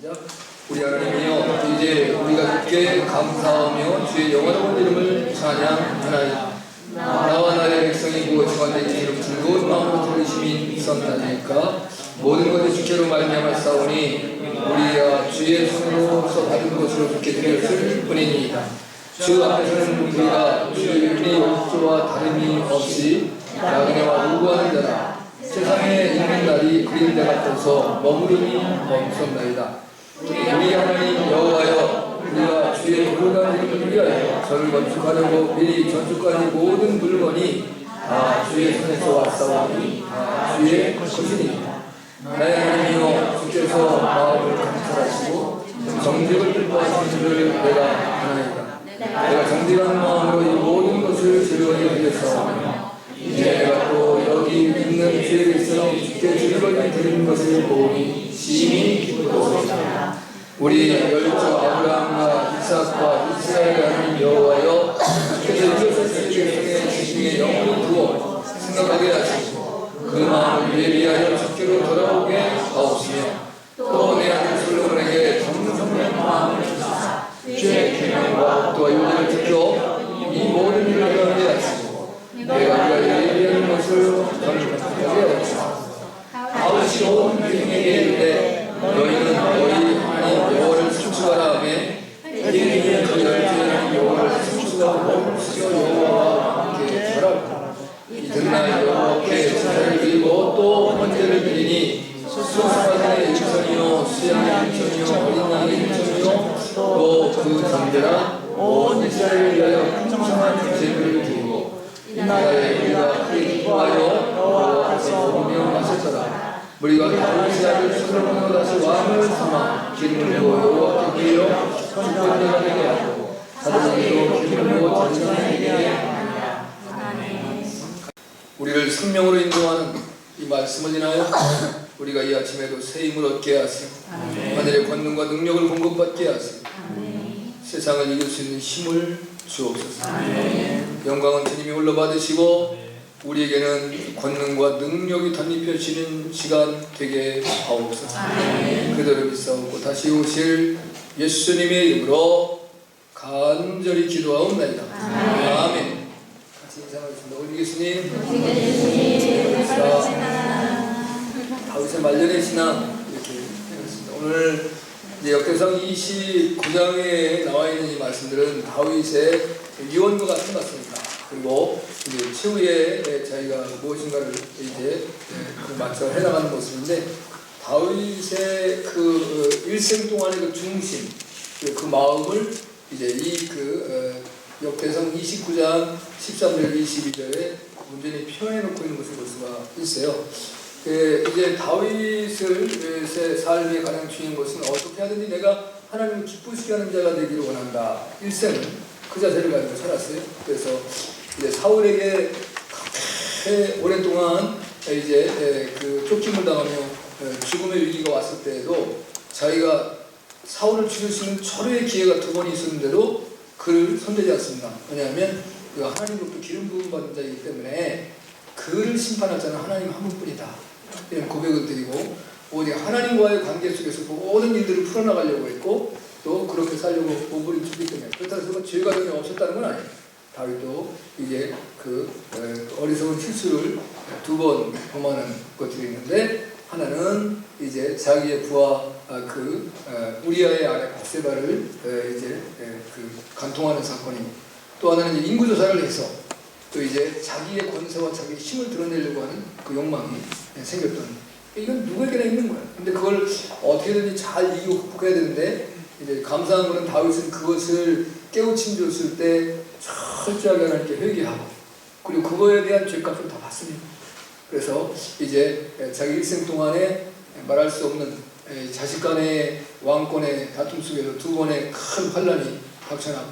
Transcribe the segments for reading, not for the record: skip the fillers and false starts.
시작. 우리 하나님이여, 이제 우리가 주께 감사하며 주의 영화로운 이름을 찬양하나이다. 나와 나의 백성이 무엇이고 내 이름 즐거운 마음으로 들으심이 있었나니까 모든 것이 주께로 말미암았사오니 우리가 주의 손으로서 받은 것으로 주께 드렸을 뿐이니이다. 주 앞에서는 우리가 주의 열조와 다름이 없이 나그네와 우고하는 자라. 세상에 있는 날이 그린 데 같아서 머무름이 멈췄나이다. 우리 하나님 여호와여, 우리가 주의 거룩한 이름을 위하여 저를 건축하려고 미리 건축하는 모든 물건이 다 주의 손에서 왔사오니 다 주의 것이니 나의 하나님이여, 주께서 마음을 감찰하시고 정직을 기뻐하시는 줄을 내가 아나이다. 내가 정직한 마음으로 이 모든 것을 즐거이 드렸사오며 이제 내가 또 여기 있는 주의 백성이 주께 즐거이 드리는 것을 보니 심히 기쁘도소이다. 우리 열조 아브라함과 이삭과 이스라엘의 하나님 여호와여, 주께서 이것을 주의 백성의 지중에 영원히 두어 생각하게 하시고 그 마음을 예비하여 주께로 돌아오게 하옵시며 또 내 아들 솔로몬에게 정성된 마음을 주사 주의 계명과 또 율례를 지켜 이 모든 일을 하게 하시고 내가 예비하는 것을 저를 하게 하옵시고 다윗이 온 백성에게 이르되 너희는 너희 하나님 여호와를 순수하라 하며 이는 그 열조의 여호와를 순수하고 여호와와 함께 절하고 이튿날 여호와께 제사를 드리고 또 헌제를 드리니 수송아지의 일천이요 수양의 일천이요 어린 양의 일천이요 또 그 전제라 온 이스라엘을 위하여 풍성한 제물을 드리고 이날에 우리가 크게 기뻐하여 여호와 앞에서 먹으며 마셨더라. 우리가 다윗의 아들 솔로몬으로 다시 왕을 삼아 기름을 부어 여호와께 드려 축복을 되게 하고 사도들도 기름을 부어 전쟁하게 하느니라. 우리를 생명으로 인도하는 이 말씀을 인하여 우리가 이 아침에도 새 힘을 얻게 하시고 하늘의 권능과 능력을 공급받게 하시고 세상을 이길 수 있는 힘을 주옵소서. 영광은 주님이 홀로 받으시고 우리에게는 권능과 능력이 덧입혀지는 시간 되게 하옵소서. 그대로 믿사옵고 다시 오실 예수님의 이름으로 간절히 기도하옵나이다. 아멘. 같이 인사하겠습니다. 우리 예수님, 다윗의 말년의 신앙 이렇게 해봤습니다. 오늘 역대상 29장에 나와 있는 이 말씀들은 다윗의 유언과 같은 말씀입니다. 그리고 이제 최후에 자기가 무엇인가를 이제 맞춰 해나가는 모습인데 다윗의 그 일생 동안의 그 중심, 그 마음을 이제 이 역대상 29장 13절 22절에 온전히 표현해놓고 있는 것을 볼 수가 있어요. 이제 다윗의 삶에 가장 중요한 것은 어떻게 하든지 내가 하나님을 기쁘시게 하는 자가 되기를 원한다. 일생은 그 자세를 가지고 살았어요. 그래서 이제 사울에게 오랫동안 이제 그 쫓김을 당하며 죽음의 위기가 왔을 때에도 자기가 사울을 죽일 수 있는 철회의 기회가 2번 있었는데도 그를 손대지 않습니다. 왜냐하면 그 하나님으로부터 기름 부음 받은 자이기 때문에 그를 심판할 자는 하나님 한 분뿐이다. 이런 고백을 드리고 오직 하나님과의 관계 속에서 모든 일들을 풀어나가려고 했고 또 그렇게 살려고 몸부림 주기 때문에 그렇다고 해서 죄가 전혀 없었다는 건 아니에요. 다윗도 이제 그 어리석은 실수를 2번 범하는 것들이 있는데 하나는 이제 자기의 부하 우리아의 아내 밧세바를 이제 간통하는 사건이 또 하나는 이제 인구조사를 해서 또 이제 자기의 권세와 자기의 힘을 드러내려고 하는 그 욕망이 생겼던 이건 누구에게나 있는 거야. 근데 그걸 어떻게든지 잘 이기고 극복해야 되는데 이제 감사한 거는 다윗은 그것을 깨우침 줬을 때 철저하게 하나님께 회개하고 그리고 그거에 대한 죄값을 다 받습니다. 그래서 이제 자기 일생 동안에 말할 수 없는 자식 간의 왕권의 다툼 속에서 2번의 큰 환란이 닥쳐나고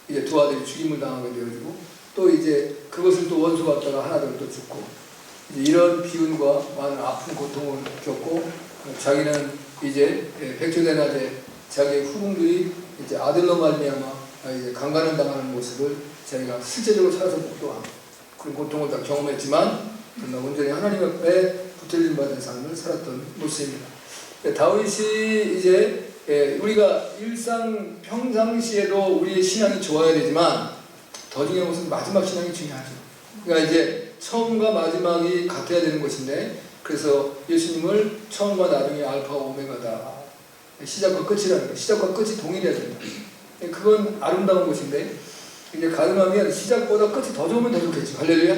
이제 2 아들이 죽임을 당하게 되어지고 또 이제 그것을 또 원수 같다가 하나둘 또 죽고 이제 이런 비운과 많은 아픈 고통을 겪고 자기는 이제 백조된 낮에 자기의 후궁들이 이제 아들로 말미암아 이제 강간을 당하는 모습을 자기가 실제적으로 살아서 목도하고 그런 고통을 다 경험했지만 그러나 온전히 하나님 앞에 붙들림 받은 삶을 살았던 모습입니다. 다윗이 이제 우리가 일상 평상시에도 우리의 신앙이 좋아야 되지만 더 중요한 것은 마지막 신앙이 중요하죠. 그러니까 이제 처음과 마지막이 같아야 되는 것인데, 그래서 예수님을 처음과 나중에 알파와 오메가다, 시작과 끝이라는 거, 시작과 끝이 동일해야 된다. 그건 아름다운 것인데, 이제 가능하면 시작보다 끝이 더 좋으면 더 좋겠죠. 할렐루야.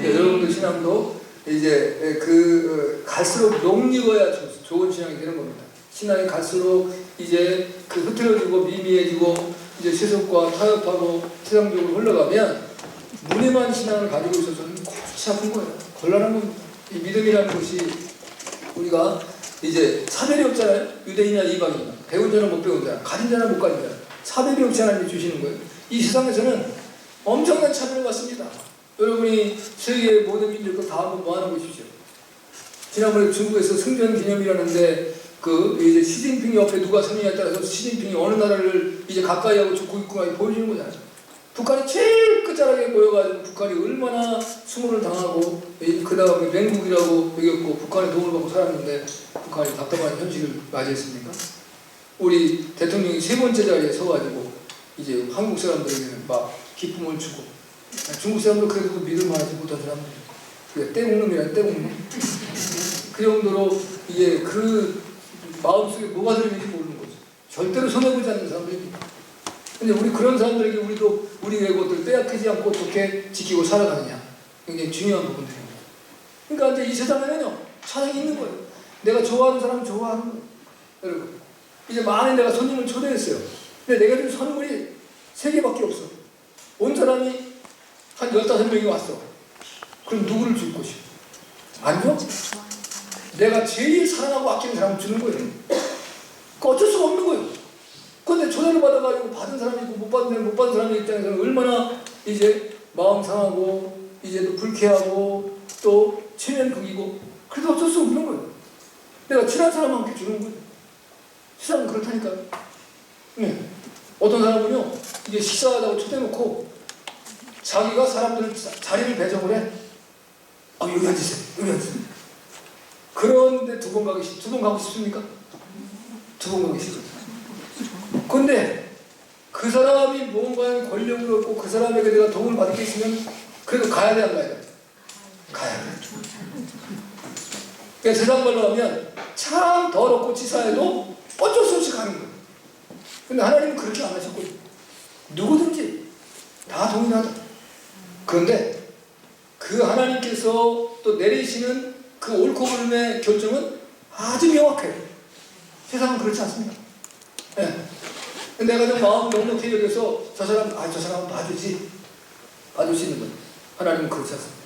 여러분들 신앙도 이제 갈수록 녹익어야 좋은 신앙이 되는 겁니다. 신앙이 갈수록 이제 흐트러지고 미미해지고 이제 세속과 타협하고 세상적으로 흘러가면 무늬만 신앙을 가지고 있어서는 골치 아픈 거예요. 곤란한 겁니다. 이 믿음이라는 것이 우리가 이제 차별이 없잖아요. 유대인이나 이방인이나, 배운 자나 못 배운 자, 가진 자나 못 가진 자, 차별이 없지 않아 주시는 거예요. 이 세상에서는 엄청난 차별을 받습니다. 여러분이 세계의 모든 민족과 다 한번 모아놓고 보십시오. 지난번에 중국에서 승전 기념이라는데 이제 시진핑 옆에 누가 서느냐에 따라서 시진핑이 어느 나라를 이제 가까이 하고 좋고 있구나 보여주는 거잖아요. 북한이 제일 끝자락에 모여가지고 북한이 얼마나 수모를 당하고 그 다음에 맹국이라고 여겼고 북한의 도움을 받고 살았는데 북한이 답답한 현실을 맞이했습니까? 우리 대통령이 3번째 자리에 서가지고 이제 한국 사람들에게는 막 기쁨을 주고, 중국 사람들 그래도 믿을만하지 못한 사람들, 떼국놈이란 떼국놈. 그 정도로 이게 마음속에 뭐가 들어있는지 모르는 거죠. 절대로 손해보지 않는 사람들입니다. 근데 우리 그런 사람들에게 우리도 우리의 것들 빼앗기지 않고 어떻게 지키고 살아가느냐, 굉장히 중요한 부분들입니다. 그러니까 이제 이 세상에는요, 찬양이 있는 거예요. 내가 좋아하는 사람 좋아하는 거예요. 여러분, 이제 많은 내가 손님을 초대했어요. 근데 내가 준 선물이 3개밖에 없어. 온 사람이 한 15명이 왔어. 그럼 누구를 줄 것이요? 안 줘? 내가 제일 사랑하고 아끼는 사람을 주는 거예요. 어쩔 수가 없는 거예요. 그런데 초대를 받아가지고 받은 사람이 있고 못 받은 사람의 입장에서는 얼마나 이제 마음 상하고 이제 또 불쾌하고 또 체면극이고, 그래도 어쩔 수 없는 거예요. 내가 친한 사람한테 주는 거예요. 세상은 그렇다니까요. 네. 어떤 사람은요, 이게 식사하다고 초대해놓고 자기가 사람들 자리를 배정을 해. 여기 앉으세요. 여기 앉으세요. 그런데 두 번 가고 싶습니까? 2번 가기 싫어요. 근데 그 사람이 뭔가 권력을 얻고 그 사람에게 내가 도움을 받을 게 있으면 그래도 가야 돼, 안 가야 돼? 가야 돼. 그러니까 세상 말로 하면 참 더럽고 치사해도 어쩔 수 없이 가는 거예요. 근데 하나님은 그렇게 안 하셨거든요. 누구든지 다 동일하다. 그런데 그 하나님께서 또 내리시는 그 옳고 그름의 결정은 아주 명확해요. 세상은 그렇지 않습니다. 네. 내가 좀 마음을 넉넉히 여겨서 저 사람은 봐줄 수 있는 거예요. 하나님은 그렇지 않습니다.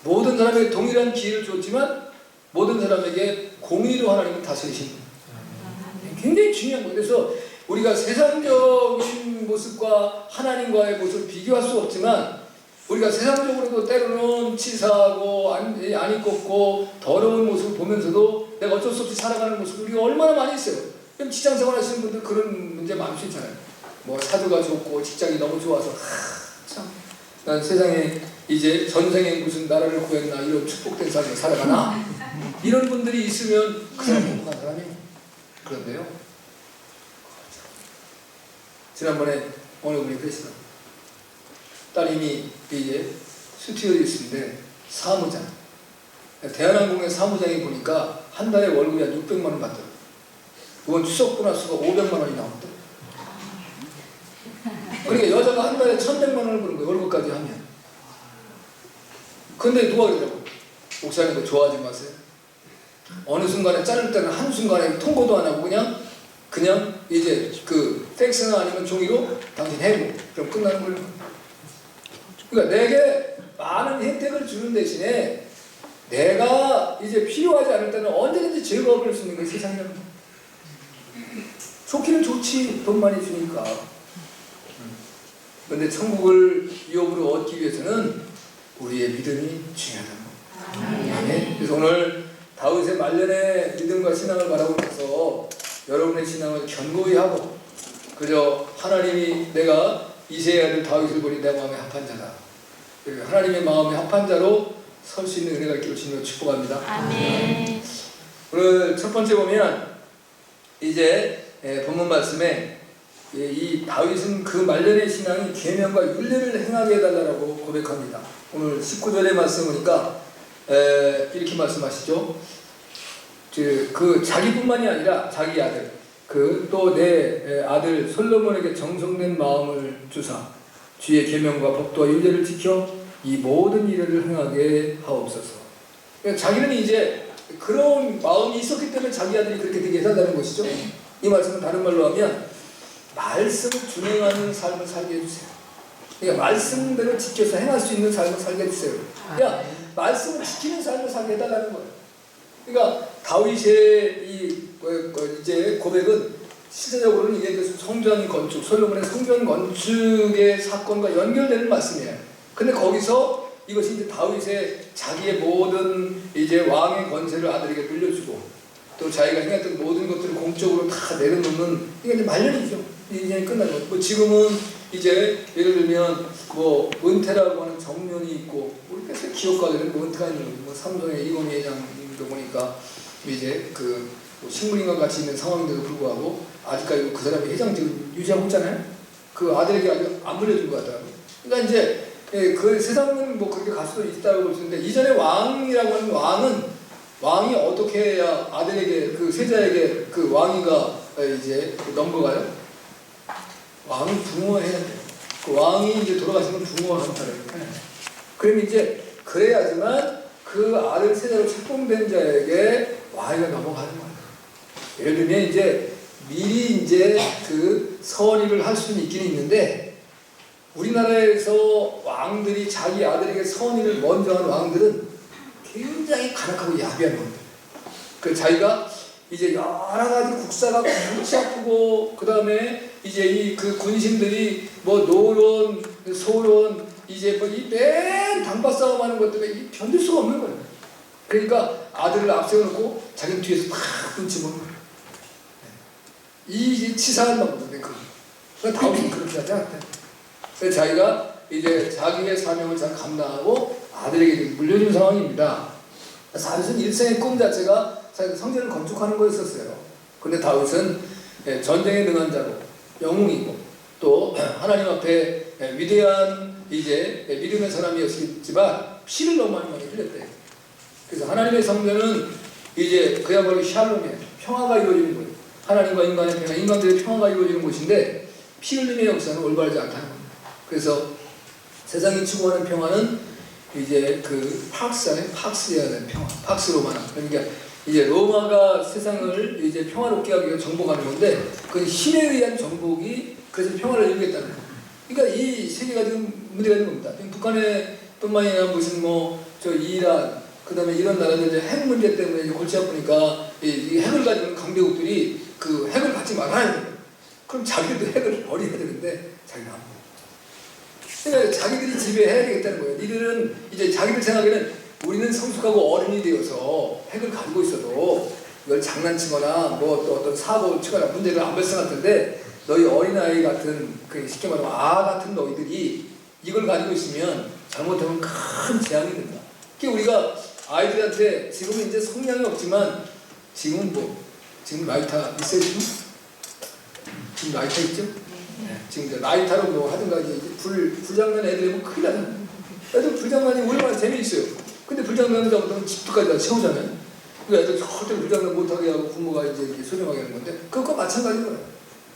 모든 사람에게 동일한 기회를 줬지만 모든 사람에게 공의로 하나님은 다스리십니다. 굉장히 중요한 거예요. 그래서 우리가 세상적인 모습과 하나님과의 모습을 비교할 수 없지만, 우리가 세상적으로도 때로는 치사하고 안 입겁고 더러운 모습을 보면서도 내가 어쩔 수 없이 살아가는 모습을 우리가 얼마나 많이 있어요. 직장생활 하시는 분들 그런 문제 많을 수 있잖아요. 뭐 사주가 좋고 직장이 너무 좋아서 참 난 세상에 이제 전생에 무슨 나라를 구했나, 이런 축복된 삶을 살아가나, 이런 분들이 있으면 그 사람 행복한 사람이에요. 그런데요, 지난번에 어느 분이 그랬어요. 따님이 이제 스튜어디스인데 사무장, 대한항공의 사무장이 보니까 한 달에 월급이 한 600만 원 받더라고요. 그건 추석 보너스가 500만 원이 나왔대. 그러니까 여자가 한 달에 1,100만 원을 버는 거예요, 월급까지 하면. 근데 누가 그러더라고요. 목사님 그거 좋아하지 마세요. 어느 순간에 자를 때는 한순간에 통보도 안 하고 그냥 이제 팩스나 아니면 종이로 당신 해고, 그럼 끝나는 거예요. 그러니까 내게 많은 혜택을 주는 대신에 내가 이제 필요하지 않을 때는 언제든지 즐거움을 수 있는 게 세상이라는 거예요. 좋기는 좋지, 돈 많이 주니까. 그런데 천국을 유업으로 얻기 위해서는 우리의 믿음이 중요하다는 거예요. 네. 그래서 오늘 다윗의 말년의 믿음과 신앙을 바라보면서 여러분의 신앙을 견고히 하고, 그저 하나님이 내가 이새의 아들 다윗을 보니 내 마음에 합한 자다, 하나님의 마음에 합한 자로 설 수 있는 은혜가 있기를 주님으로 축복합니다. 아멘. 오늘 첫 번째 보면 이제 본문 말씀에 이 다윗은 그 말년의 신앙이 계명과 율례를 행하게 해달라고 고백합니다. 오늘 19절의 말씀 보니까 이렇게 말씀하시죠. 그 자기뿐만이 아니라 자기 아들 또 내 아들 솔로몬에게 정성된 마음을 주사 주의 계명과 법도와 율례를 지켜 이 모든 일을 행하게 하옵소서. 그러니까 자기는 이제 그런 마음이 있었기 때문에 자기 아들이 그렇게 되게 해달라는 것이죠. 이 말씀은 다른 말로 하면 말씀을 준행하는 삶을 살게 해주세요. 그러니까 말씀대로 지켜서 행할 수 있는 삶을 살게 해주세요. 그러니까 말씀을 지키는 삶을 살게 해달라는 거예요. 그러니까 다윗의 이제 고백은 실제적으로는 이게 성전 건축, 솔로몬의 성전 건축의 사건과 연결되는 말씀이에요. 근데 거기서 이것이 이제 다윗의 자기의 모든 이제 왕의 권세를 아들에게 물려주고 또 자기가 행했던 모든 것들을 공적으로 다 내려놓는 이게 이제 말년이죠. 인생이 끝나는 거죠. 뭐 지금은 이제 예를 들면 뭐 은퇴라고 하는 정년이 있고 우리 꽤 기업가들은 뭐 은퇴가 있는 뭐 삼성의 이건희 회장님도 보니까 이제 그 식물인과 같이 있는 상황인데도 불구하고 아직까지 그 사람이 회장직을 유지하고 있잖아요. 그 아들에게 아주 안 물려준 것 같더라고요. 그러니까 이제 그 세상은 뭐 그렇게 갈 수도 있다고 볼 수 있는데 이전에 왕이라고 하는 왕이 어떻게 해야 아들에게 그 세자에게 그 왕위가 이제 넘어가요? 왕이 붕어해야 돼요. 그 왕이 이제 돌아가시면 붕어하는 거예요. 그럼 이제 그래야지만 그 아들 세자로 책봉된 자에게 왕위가 넘어가는 거예요. 예를 들면 이제 미리 이제 그 선의를 할 수는 있긴 있는데 우리나라에서 왕들이 자기 아들에게 선의를 먼저 한 왕들은 굉장히 가혹하고 야비한 겁니다. 그 자기가 이제 여러 가지 국사가 골치 아프고 그 다음에 이제 이 그 군신들이 뭐 노론, 소론 이제 뭐 이 맨 당파 싸움하는 것 때문에 이 견딜 수가 없는 거예요. 그러니까 아들을 앞세워놓고 자기는 뒤에서 막 눈치 보는 거예요. 이 치사한 방법인데 그 다윗은 그렇게 하지 않대. 그래서 자기가 이제 자기의 사명을 잘 감당하고 아들에게 물려준 상황입니다. 사실은 일생의 꿈 자체가 성전을 건축하는 거였었어요. 근데 다윗은 전쟁에 능한 자고 영웅이고 또 하나님 앞에 위대한 이제 믿음의 사람이었지만 피를 너무 많이 흘렸대요. 그래서 하나님의 성전은 이제 그야말로 샬롬이에요. 평화가 이루어지는 거예요. 하나님과 인간의 평화, 인간들의 평화가 이루어지는 곳인데 피 흘림의 역사는 올바르지 않다는 겁니다. 그래서 세상이 추구하는 평화는 이제 그 팍스여야 되는 평화, 팍스 로마나. 그러니까 이제 로마가 세상을 이제 평화롭게 하기 위해 정복하는 건데 그 힘에 의한 정복이 그래서 평화를 이루겠다는 거예요. 그러니까 이 세계가 지금 문제가 있는 겁니다. 북한에 뿐만이 아니라 무슨 뭐 저 이란 그 다음에 이런 나라들 이제 핵 문제 때문에 이제 골치 아프니까 이 핵을 가지고 강대국들이 그 핵을 갖지 말아야 돼요. 그럼 자기도 핵을 버려야 되는데 자기는 안 버려. 그러니까 자기들이 지배해야 되겠다는 거예요. 이들은 이제 자기들 생각에는 우리는 성숙하고 어른이 되어서 핵을 가지고 있어도 이걸 장난치거나 뭐 또 어떤 사고를 치거나 문제를 안 발생할 텐데 너희 어린아이 같은 그 쉽게 말하면 같은 너희들이 이걸 가지고 있으면 잘못하면 큰 재앙이 된다. 그게 우리가 아이들한테 지금은 이제 성량이 없지만 지금 라이터 있어요 지금? 지금 라이터 있죠? 네. 지금 이제 라이터로 뭐 하든가 이제 불장난 애들이 뭐 큰일 나잖아요. 애들 불장난이 얼마나 재미있어요. 근데 불장난을 잡으면 집도까지 다 채우잖아요. 그 애들 절대 불장난 못하게 하고 부모가 이제 이렇게 소중하게 하는 건데 그것과 마찬가지인 거예요.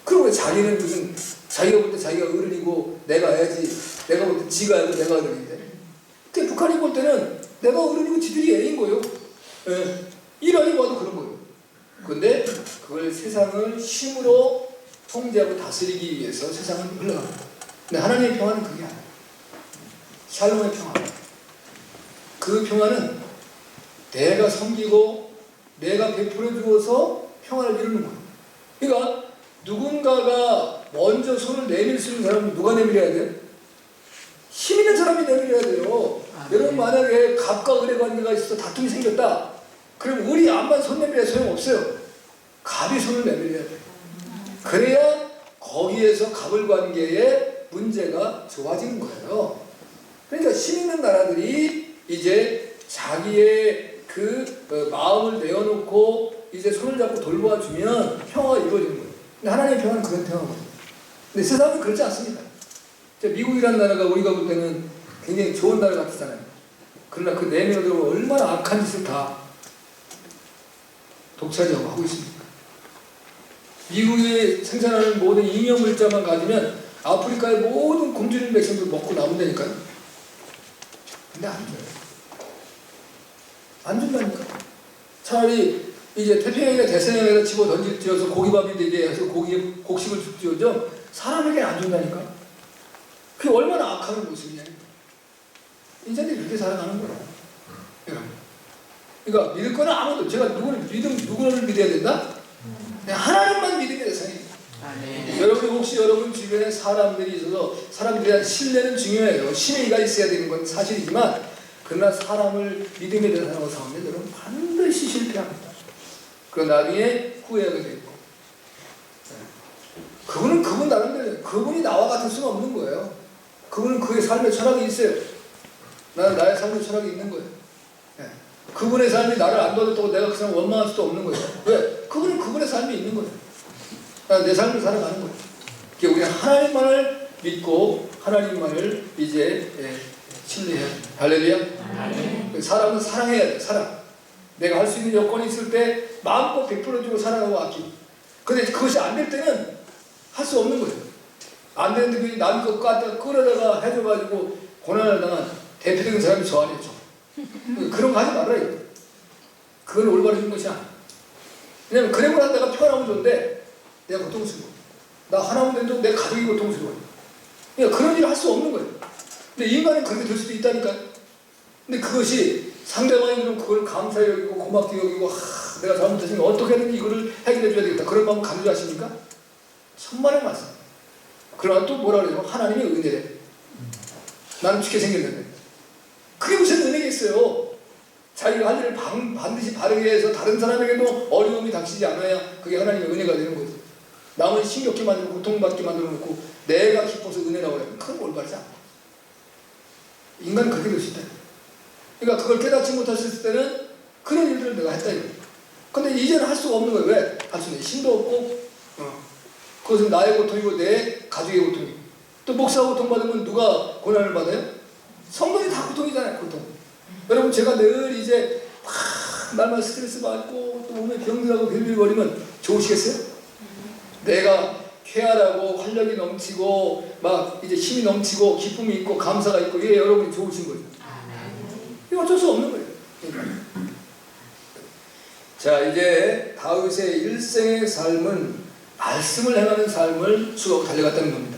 그럼 왜 자기는 무슨 자기가 볼 때 자기가 어른이고 내가 해야지 내가 볼 때 지가 알고 내가 어른인데 근데 북한이 볼 때는 내가 어른이고 지들이 애인 거예요. 예. 이란이 봐도 그런 거예요. 근데 그걸 세상을 힘으로 통제하고 다스리기 위해서 세상을 흘러갑니다. 근데 하나님의 평화는 그게 아니에요. 샬롬의 평화. 그 평화는 내가 섬기고 내가 베풀어 주어서 평화를 이루는 거예요. 그러니까 누군가가 먼저 손을 내밀 수 있는 사람은 누가 내밀어야 돼요? 힘 있는 사람이 내밀어야 돼요. 여러분 만약에 갑과 을의 관계가 있어서 다툼이 생겼다. 그럼 을이 암만 손 내밀어야 소용없어요. 갑이 손을 내밀어야 돼요. 그래야 거기에서 갑을 관계에 문제가 좋아지는 거예요. 그러니까 힘 있는 나라들이 이제 자기의 그 마음을 내어놓고 이제 손을 잡고 돌보아주면 평화가 이루어지는 거예요. 근데 하나님의 평화는 그런 평화거든요. 근데 세상은 그렇지 않습니다. 미국이라는 나라가 우리가 볼 때는 굉장히 좋은 나라 같잖아요. 그러나 그 내면으로 얼마나 악한 짓을 다 독차지하고 하고 있습니까? 미국이 생산하는 모든 잉여 물자만 가지면 아프리카의 모든 굶주린 백성들 먹고 남는다니까요. 근데 안 줘요. 안 준다니까. 차라리 이제 태평양이나 대서양에서 집어 던져서 고기밥이 되게 해서 곡식을 줍죠. 사람에게 안 준다니까. 그게 얼마나 악한 모습이냐. 인생들이 그렇게 살아가는 거예요. 그러니까 믿을 거는 아무도, 제가 누구를 믿어야 된다? 그냥 하나님만 믿으면 세상에. 여러분이 혹시 여러분 주변에 사람들이 있어서 사람들에 대한 신뢰는 중요해요. 신의가 있어야 되는 건 사실이지만, 그러나 사람을 믿음에 대한 사람과 싸우면 여러분 반드시 실패합니다. 그럼 나중에 후회하게 되고. 그분은 그분 나름대로, 그분이 나와 같을 수가 없는 거예요. 그분은 그의 삶의 철학이 있어요. 나는 나의 삶의 철학이 있는 거예요. 그분의 삶이 나를 안 도와줬다고 내가 그 사람 원망할 수도 없는 거예요. 왜? 그분은 그분의 삶이 있는 거예요. 나는 내 삶을 살아가는 거예요. 그러니까 우리는 하나님만을 믿고 하나님만을 이제 신뢰해야 돼요. 할렐루야. 사람은 사랑해야 돼요. 사랑. 내가 할 수 있는 여건이 있을 때 마음껏 베풀어주고 사랑하고 아끼고. 근데 그것이 안 될 때는 할 수 없는 거예요. 안 되는데 남의 것 갖다 끌어다가 해줘가지고 고난을 당한 대표적인 사람이 저 안에 있죠. 그런 거 하지 말아요. 그건 올바른 것이 아니야. 왜냐면 그래고 난 내가 평안하면 좋은데 내가 고통스러워. 나 하나만 된다고 내 가족이 고통스러워요. 그러니까 그런 일을 할 수 없는 거예요. 근데 인간은 그렇게 될 수도 있다니까요. 근데 그것이 상대방이 그럼 그걸 감사히 여기고 고맙게 여기고 내가 잘못했으니 어떻게든지 이거를 해결해 줘야 되겠다. 그런 마음 강조하십니까? 천만의 말씀. 그러나 또 뭐라 그래요? 하나님의 은혜래. 나는 죽게 생겼는데. 그게 무슨 은혜겠어요? 자기가 할 일을 반드시 바르게 해서 다른 사람에게도 어려움이 닥치지 않아야 그게 하나님의 은혜가 되는 거죠. 남을 힘겹게 만들고 고통받게 만들어 놓고 내가 기뻐서 은혜라고 해요. 그건 올바르지 않아. 인간은 그렇게 될 수 있다. 그러니까 그걸 깨닫지 못했을 때는 그런 일들을 내가 했다 이거예요. 근데 이제는 할 수가 없는 거예요. 왜? 할 수 있는 힘도 없고 그것은 나의 고통이고 내 가족의 고통이고 또 목사가 고통받으면 누가 고난을 받아요? 성도들이 다 고통이잖아요. 고통. 여러분 제가 늘 이제 날마다 스트레스 받고 또 몸에 병들하고 빌빌거리면 좋으시겠어요? 내가 쾌활하고 활력이 넘치고 막 이제 힘이 넘치고 기쁨이 있고 감사가 있고 이게 여러분이 좋으신 거예요. 이거 어쩔 수 없는 거예요. 자, 이제 다윗의 일생의 삶은 말씀을 행하는 삶을 추구하고 달려갔다는 겁니다.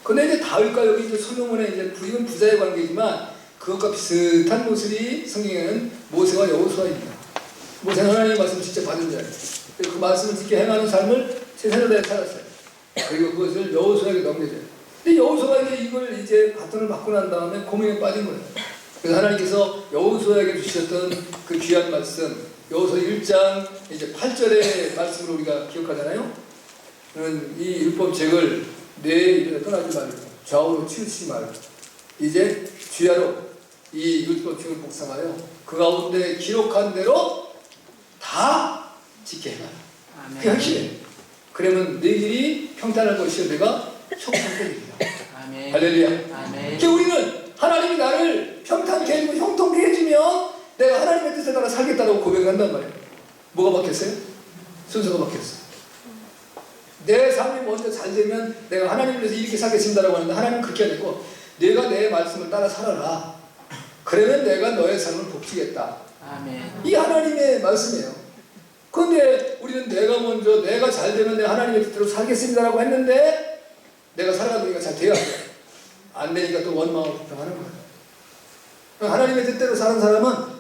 근데 이제 다윗과 여기 이제 솔로몬의 이제 이건 부자의 관계지만 그것과 비슷한 모습이 성경에는 모세와 여호수아입니다. 모세는 하나님의 말씀을 직접 받은 자예요. 그 말씀을 직접 행하는 삶을 세상에 살았어요. 그리고 그것을 여호수아에게 넘겨줘요. 근데 여호수아가 이걸 이제 바톤을 받고 난 다음에 고민에 빠진 거예요. 그래서 하나님께서 여호수아에게 주셨던 그 귀한 말씀, 여호수아 1장 이제 8절의 말씀을 우리가 기억하잖아요. 이 율법책을 내 입에서 떠나지 말고 좌우로 치우치지 말고 이제 주야로 이 율법책을 묵상하여 그 가운데 기록한 대로 다 지켜 행하라. 그게 핵심이에요. 그러면 내 길이 평탄할 것이요 내가 형통케 됩니다. 할렐루야. 그러니까 우리는 하나님이 나를 평탄케 해주고 형통케 해주면 내가 하나님의 뜻에 따라 살겠다고 고백을 한단 말이에요. 뭐가 바뀌었어요? 순서가 바뀌었어요. 내 삶이 먼저 잘 되면 내가 하나님을 위해서 이렇게 살겠습니다라고 하는데 하나님은 그렇게 안 했고 내가 내 말씀을 따라 살아라. 그러면 내가 너의 삶을 복주겠다. 이 하나님의 말씀이에요. 그런데 우리는 내가 먼저 내가 잘 되면 내가 하나님의 뜻대로 살겠습니다라고 했는데 내가 살아가니까 잘 돼야 돼. 안 되니까 또 원망하고 불평하는 거예요. 하나님의 뜻대로 사는 사람은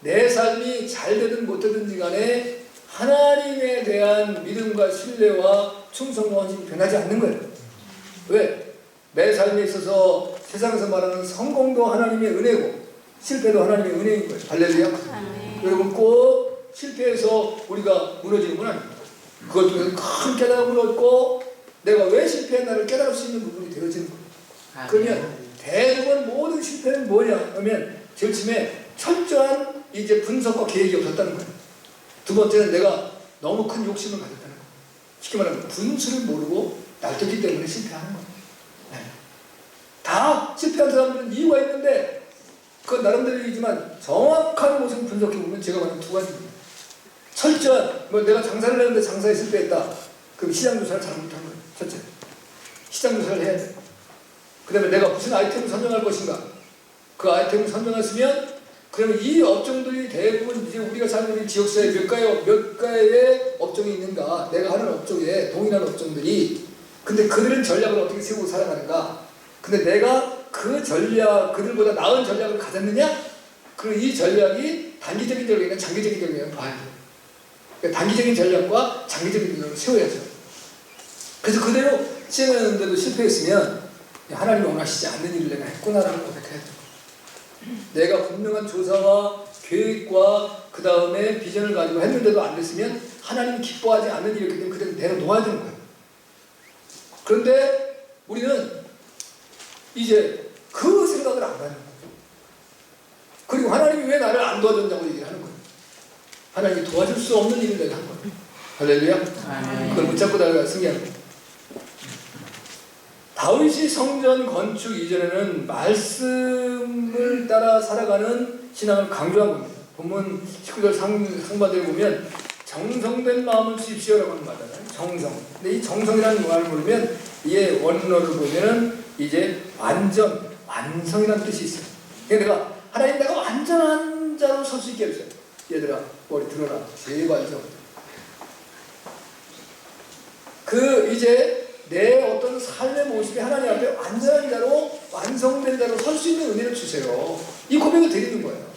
내 삶이 잘 되든 못 되든지 간에 하나님에 대한 믿음과 신뢰와 충성과 헌신이 변하지 않는 거예요. 왜? 내 삶에 있어서 세상에서 말하는 성공도 하나님의 은혜고 실패도 하나님의 은혜인 거예요. 할렐루야. 여러분 꼭 실패해서 우리가 무너지는 건 아닙니다. 그것 중에서 큰 깨달음을 얻고 내가 왜 실패했나를 깨달을 수 있는 부분이 되어지는 거예요. 그러면 대부분 모든 실패는 뭐냐 하면 제일 처음에 철저한 이제 분석과 계획이 없었다는 거예요. 두 번째는 내가 너무 큰 욕심을 가졌다는 거예요. 쉽게 말하면 분수를 모르고 놔뒀기 때문에 실패하는 거예요. 네. 다 실패한 사람들은 이유가 있는데 그건 나름대로이지만 정확한 모습을 분석해보면 제가 말한 두 가지입니다. 철저한, 뭐 내가 장사를 했는데 장사에 실패했다. 그럼 시장 조사를 잘못한 거예요. 첫째. 시장 조사를 해야 돼요. 그 다음에 내가 무슨 아이템을 선정할 것인가. 그 아이템을 선정했으면 그러면 이 업종들이 대부분 이제 우리가 사는 우리 지역사회 몇 가의 업종이 있는가. 내가 하는 업종에 동일한 업종들이 근데 그들은 전략을 어떻게 세우고 살아가는가. 근데 내가 그 전략, 그들보다 나은 전략을 가졌느냐? 그리고 이 전략이 단기적인 전략이나 장기적인 전략을 봐야 돼요. 그러니까 단기적인 전략과 장기적인 전략을 세워야죠. 그래서 그대로 시행하는데도 실패했으면 하나님이 원하시지 않는 일을 내가 했구나라는 고백해야 돼요. 내가 분명한 조사와 계획과 그 다음에 비전을 가지고 했는데도 안 됐으면 하나님이 기뻐하지 않는 일이기 때문에 그대로 내려놓아야 되는 거예요. 그런데 우리는 이제 그 생각을 안 하는 거예요. 그리고 하나님이 왜 나를 안 도와준다고 얘기를 하는 거예요. 하나님이 도와줄 수 없는 일을 내가 한 거예요. 할렐루야. 그걸 붙잡고 달려가 승리하는 거예요. 다윗이 성전 건축 이전에는 말씀을 따라 살아가는 신앙을 강조한 겁니다. 본문 19절 상반대를 보면 정성된 마음을 주십시오라고 하는 말이잖아요. 정성. 근데 이 정성이라는 말을 모르면 이의 원어를 보면은 이제 완전, 완성이라는 뜻이 있어요. 그러니까 내가 하나님 내가 완전한 자로 설 수 있게 해주세요. 얘들아 머리 들어라. 제발 좀. 그 이제 내 어떤 삶의 모습이 하나님 앞에 완전한 자로 완성된 자로 설 수 있는 은혜를 주세요. 이 고백을 드리는 거예요.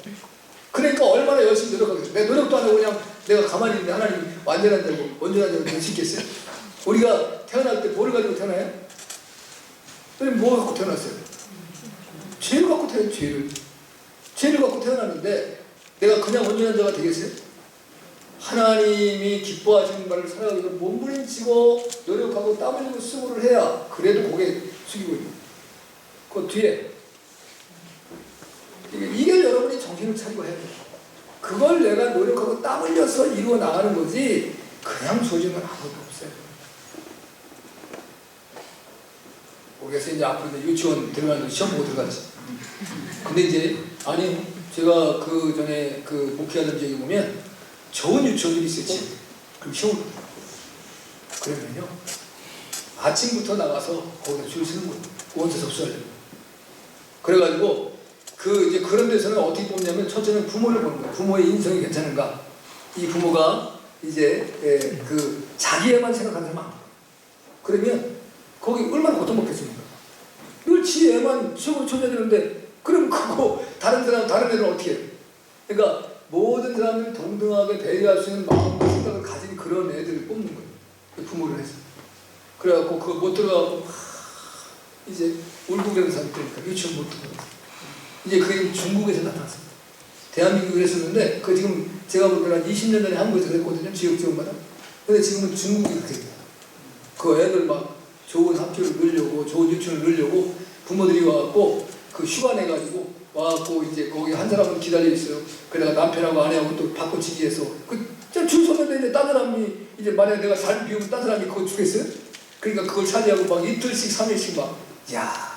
그러니까 얼마나 열심히 노력하겠어요. 내 노력도 안 하고 그냥 내가 가만히 있는데 하나님 완전한 자고 온전한 자로 될 수 있겠어요? 우리가 태어날 때 뭐를 가지고 태어나요? 그럼 뭐 갖고 태어났어요? 죄를 갖고 태어나요. 죄를 갖고 태어났는데 내가 그냥 온전한 자가 되겠어요? 하나님이 기뻐하시는 바를 살아가기 위해서 몸부림치고 노력하고 땀 흘리고 수고를 해야 그래도 고개 숙이고 있는 그 뒤에 이게 여러분이 정신을 차리고 해야 돼요. 그걸 내가 노력하고 땀 흘려서 이루어 나가는 거지 그냥 주어진 건 아무것도 없어요. 그래서 이제 앞으로 유치원 들어가는 시험 보고 들어갔지. 근데 이제 아니 제가 그 전에 그 목회하던 지역에 보면 좋은 유치원들이 있었지. 그럼 시험을 그러면요 아침부터 나가서 거기다 줄 서는 거예요. 원서 접수하려고. 그래가지고 그 이제 그런 데서는 어떻게 뽑냐면 첫째는 부모를 보는 거예요. 부모의 인성이 괜찮은가. 이 부모가 이제 그 자기애만 생각하는 사람 안 돼요. 그러면 거기 얼마나 고통받겠습니까? 늘 지 애만 시험을 쳐줘야 되는데 그럼 그거 다른 사람 다른 애들은 어떻게 해요? 그러니까 모든 사람들이 동등하게 배려할 수 있는 마음과 생각을 가진 그런 애들을 뽑는 거예요. 부모를 해서. 그래갖고 그거 못 들어가고 이제 울고 그러는 사람 때니까 유치원 못 들어가고 이제 그게 중국에서 나타났습니다. 대한민국에 했었는데 그 지금 제가 볼 때는 한 20년 전에 한국에서 그랬거든요. 지역지원마다. 근데 지금은 중국이 그렇게 돼요. 그 애들 막 좋은 학교를 넣으려고 좋은 유치원을 넣으려고 부모들이 와갖고 그 휴가 내가지고 와갖고 이제 거기 한 사람은 기다려 있어요. 그러다가 남편하고 아내하고 또 바꿔치기해서 줄 섰는데 이제 딴 사람이 이제 만약에 내가 잘 비우면 딴 사람이 그거 주겠어요? 그러니까 그걸 차지하고 막 이틀씩 3일씩 막 야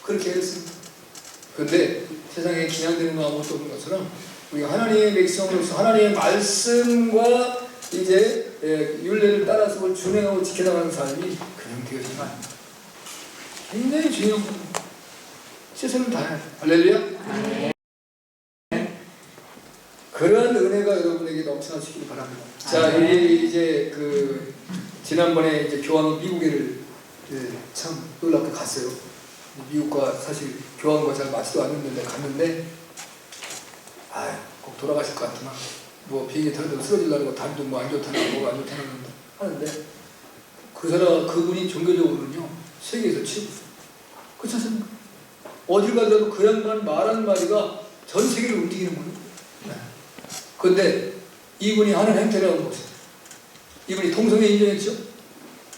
그렇게 했습니다. 그런데 세상에 긴양되는 거 아무것도 없는 것처럼 우리가 하나님의 백성으로서 하나님의 말씀과 이제 율례를 따라서 그걸 준행하고 지켜나가는 삶이 그냥 되어지는 거 아닙니다. 굉장히 중요한 겁니다. 최선을 다해야 돼요. 할렐루야. 그런 은혜가 여러분에게 넘쳐나시길 바랍니다. 자, 여기 이제 그 지난번에 이제 교황이 미국에를 참 놀랍게 갔어요. 미국과 사실 교황과 잘 맞지도 않는데 갔는데 꼭 돌아가실 것 같구나. 뭐 비행기 타는데 쓰러질라고 다리도 뭐 안 좋다는 뭐가 안 좋다는 하는데 그 사람 그분이 종교적으로는요 세계에서 최고. 그렇지 않습니까? 어딜 가더라도 그 양반 말하는 마디가 전 세계를 움직이는 거예요. 그런데 이분이 하는 행태라고 보세요. 이분이 통성애 인정했죠.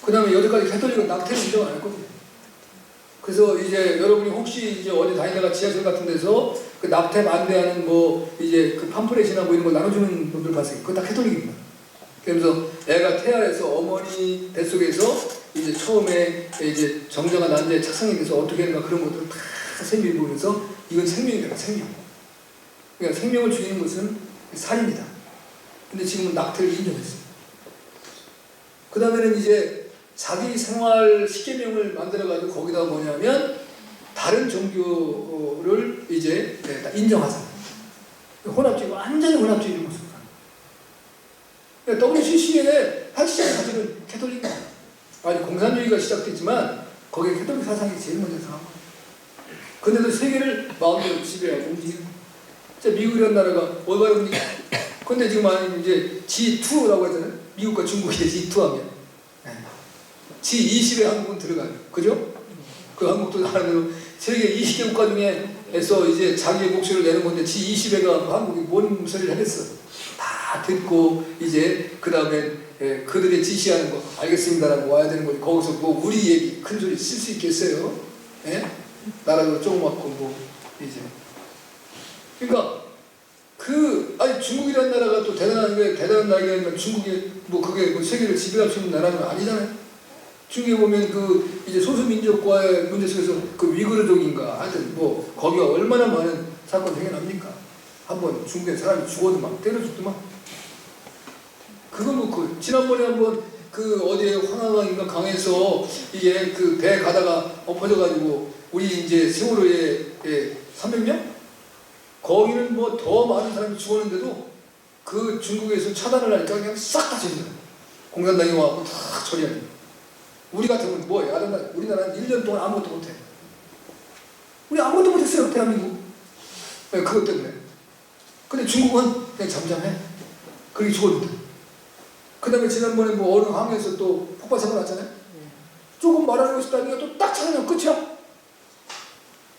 그 다음에 여기까지 캐톨릭은 낙태를 인정 안 했거든요. 그래서 이제 여러분이 혹시 이제 어디 다니다가 지하철 같은 데서 그 낙태 반대하는 뭐 이제 그 팜플렛이나 뭐 이런 거 나눠주는 분들 봤어요. 그거 다 캐톨릭입니다. 그러면서 애가 태아해서 어머니 뱃속에서 이제 처음에 이제 정자가 난자에 착상이 돼서 어떻게 하는가 그런 것들을 다 생명이 보면서 이건 생명이다, 생명. 그러니까 생명을 죽이는 것은 살인이다. 근데 지금은 낙태를 인정했어요. 그 다음에는 이제 자기 생활 십계명을 만들어가지고 거기다가 뭐냐면 다른 종교를 이제 인정하자. 혼합주의, 완전히 혼합주의를 모습을 하는. WCC의 핵심 가지는 캐톨릭이에요. 아니 공산주의가 시작됐지만 거기에 캐톨릭 사상이 제일 먼저 들어간 거예요. 근데도 세계를 마음대로 지배하고 움직이는 거예요. 진짜 미국이라는 나라가 올바로 움직이는 거예요. 근데 지금 아니 이제 G2라고 하잖아요. 미국과 중국이 G2 하면 G20에 한국은 들어가요. 그죠? 그 한국도 나름대로 세계 20개 국가 중에서 이제 자기의 목소리를 내는 건데 G20에가 한국이 뭔 소리를 하겠어. 다 듣고 이제 그 다음에 그들의 지시하는 거 알겠습니다라고 와야 되는 거지. 거기서 뭐 우리 얘기 큰 소리 쓸 수 있겠어요? 예? 나라도 조그맣고 뭐 이제 그러니까 아니 중국이라는 나라가 또 대단한 나라가 아니면 중국이 뭐 그게 뭐 세계를 지배할 수 있는 나라는 아니잖아요. 중국에 보면 그 이제 소수민족과의 문제 속에서 그 위구르족인가 하여튼 뭐 거기가 얼마나 많은 사건이 생겨납니까? 한번 중국에 사람이 죽어도 막 때려 죽더만. 그거 뭐 지난번에 한번 그 어디에 황하강인가 강에서 이게 그 배 가다가 엎어져가지고 우리 이제 세월호에 300명? 거기는 뭐 더 많은 사람이 죽었는데도 그 중국에서 차단을 하니까 그냥 싹 다 처리해요. 공산당이 와서 다 처리하는. 우리 같으면 뭐예요? 우리나라는 1년 동안 아무것도 못해. 우리 아무것도 못했어요, 대한민국. 네, 그것 때문에. 근데 중국은 그냥 잠잠해. 그게 죽었는데. 그 다음에 지난번에 뭐 어느 항에서 또 폭발 사고 났잖아요. 조금 말하는 것이 아니라 또 딱 찾으면 끝이야.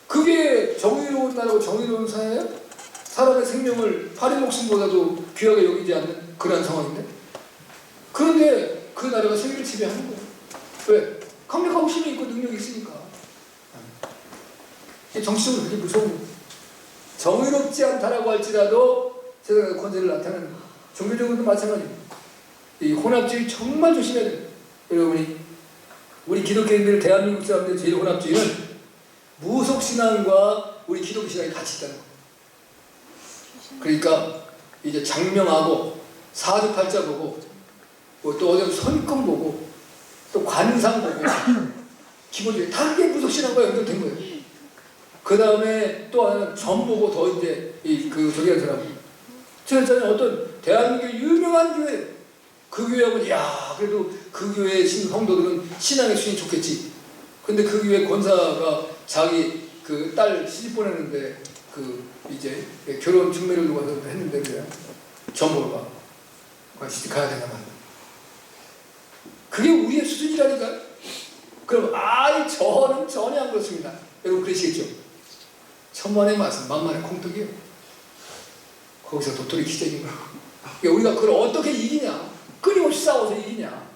그게 정의로운 나라고 정의로운 사회예요? 사람의 생명을 파리 목숨보다도 귀하게 여기지 않는 그런 상황인데. 그런데 그 나라가 세계를 지배하는 거예요. 왜? 강력하고 힘이 있고 능력이 있으니까. 정치적으로 그렇게 무서운 거예요. 정의롭지 않다라고 할지라도 세상에 권세를 나타내는 거예요. 종교적으로도 마찬가지입니다. 이 혼합주의 정말 조심해야 돼요. 여러분이 우리 기독교인들 대한민국 사람들 제일 혼합주의는 무속신앙과 우리 기독교신앙이 같이 있다는 거예요. 그러니까 이제 장명하고 사주팔자 보고 뭐 또 어디 선금 보고 또 관상 보고 기본적으로 다 그게 무속신앙과 연결된 거예요. 그 다음에 또 하나는 점 보고 더 이제 저기 한 사람. 제가 어떤 대한민국 유명한 교회 그 교회하고 야 그래도 그 교회 성도들은 신앙의 수준이 좋겠지. 근데 그 교회 권사가 자기 그 딸 시집 보내는데 그 이제 결혼 증명을 누가 했는데 그냥 점보러 가 시집 가야 되나 봐. 그게 우리의 수준이라니까. 그럼 저는 전혀 안 그렇습니다. 여러분 그러시겠죠? 천만의 맛은 만만의 콩떡이에요. 거기서 도토리 기적인 거고. 그러니까 우리가 그걸 어떻게 이기냐? 끊임없이 싸워서 이기냐?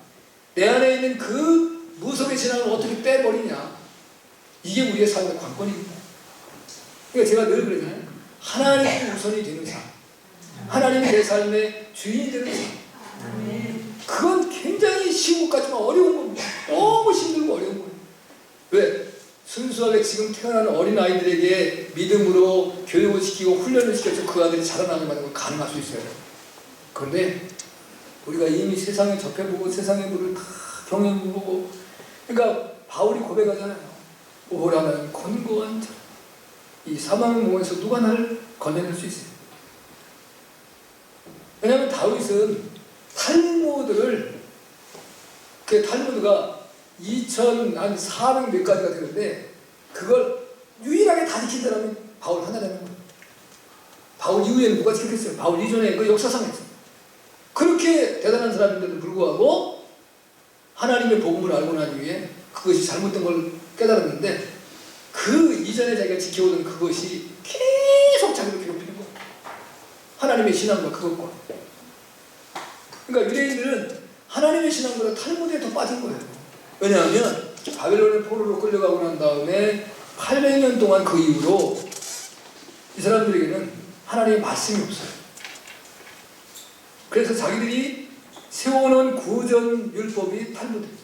내 안에 있는 그 무속의 신앙을 어떻게 빼버리냐? 이게 우리의 삶의 관건입니다. 그러니까 제가 늘 그러잖아요. 하나님이 우선이 되는 삶. 하나님이 내 삶의 주인이 되는 삶. 그건 굉장히 쉬운 것 같지만 어려운 겁니다. 너무 힘들고 어려운 거예요. 왜? 순수하게 지금 태어난 어린아이들에게 믿음으로 교육을 시키고 훈련을 시켜서 그 아들이 자라나게 하는 건 가능할 수 있어요. 그런데 우리가 이미 세상에 접해보고 세상의 물을 다 경험해보고 그러니까 바울이 고백하잖아요. 오라 나는 권고한 자. 이 사망의 몸에서 누가 나를 건져낼 수 있어요. 왜냐하면 다윗은 탈무드를 그 탈무드가 2,400 몇 가지가 되는데 그걸 유일하게 다 지킨 사람이 바울 하나라는 거예요. 바울 이후에는 누가 지켰겠어요? 바울 이전에 그 역사상에서 그렇게 대단한 사람인데도 불구하고 하나님의 복음을 알고 난 이후에 그것이 잘못된 걸 깨달았는데 그 이전에 자기가 지켜오던 그것이 계속 자기를 괴롭히는 거예요. 하나님의 신앙과 그것과. 그러니까 유대인들은 하나님의 신앙보다 탈무드에 더 빠진 거예요. 왜냐하면 바벨론의 포로로 끌려가고 난 다음에 800년 동안 그 이후로 이 사람들에게는 하나님의 말씀이 없어요. 그래서 자기들이 세워놓은 구전 율법이 탈무드입니다.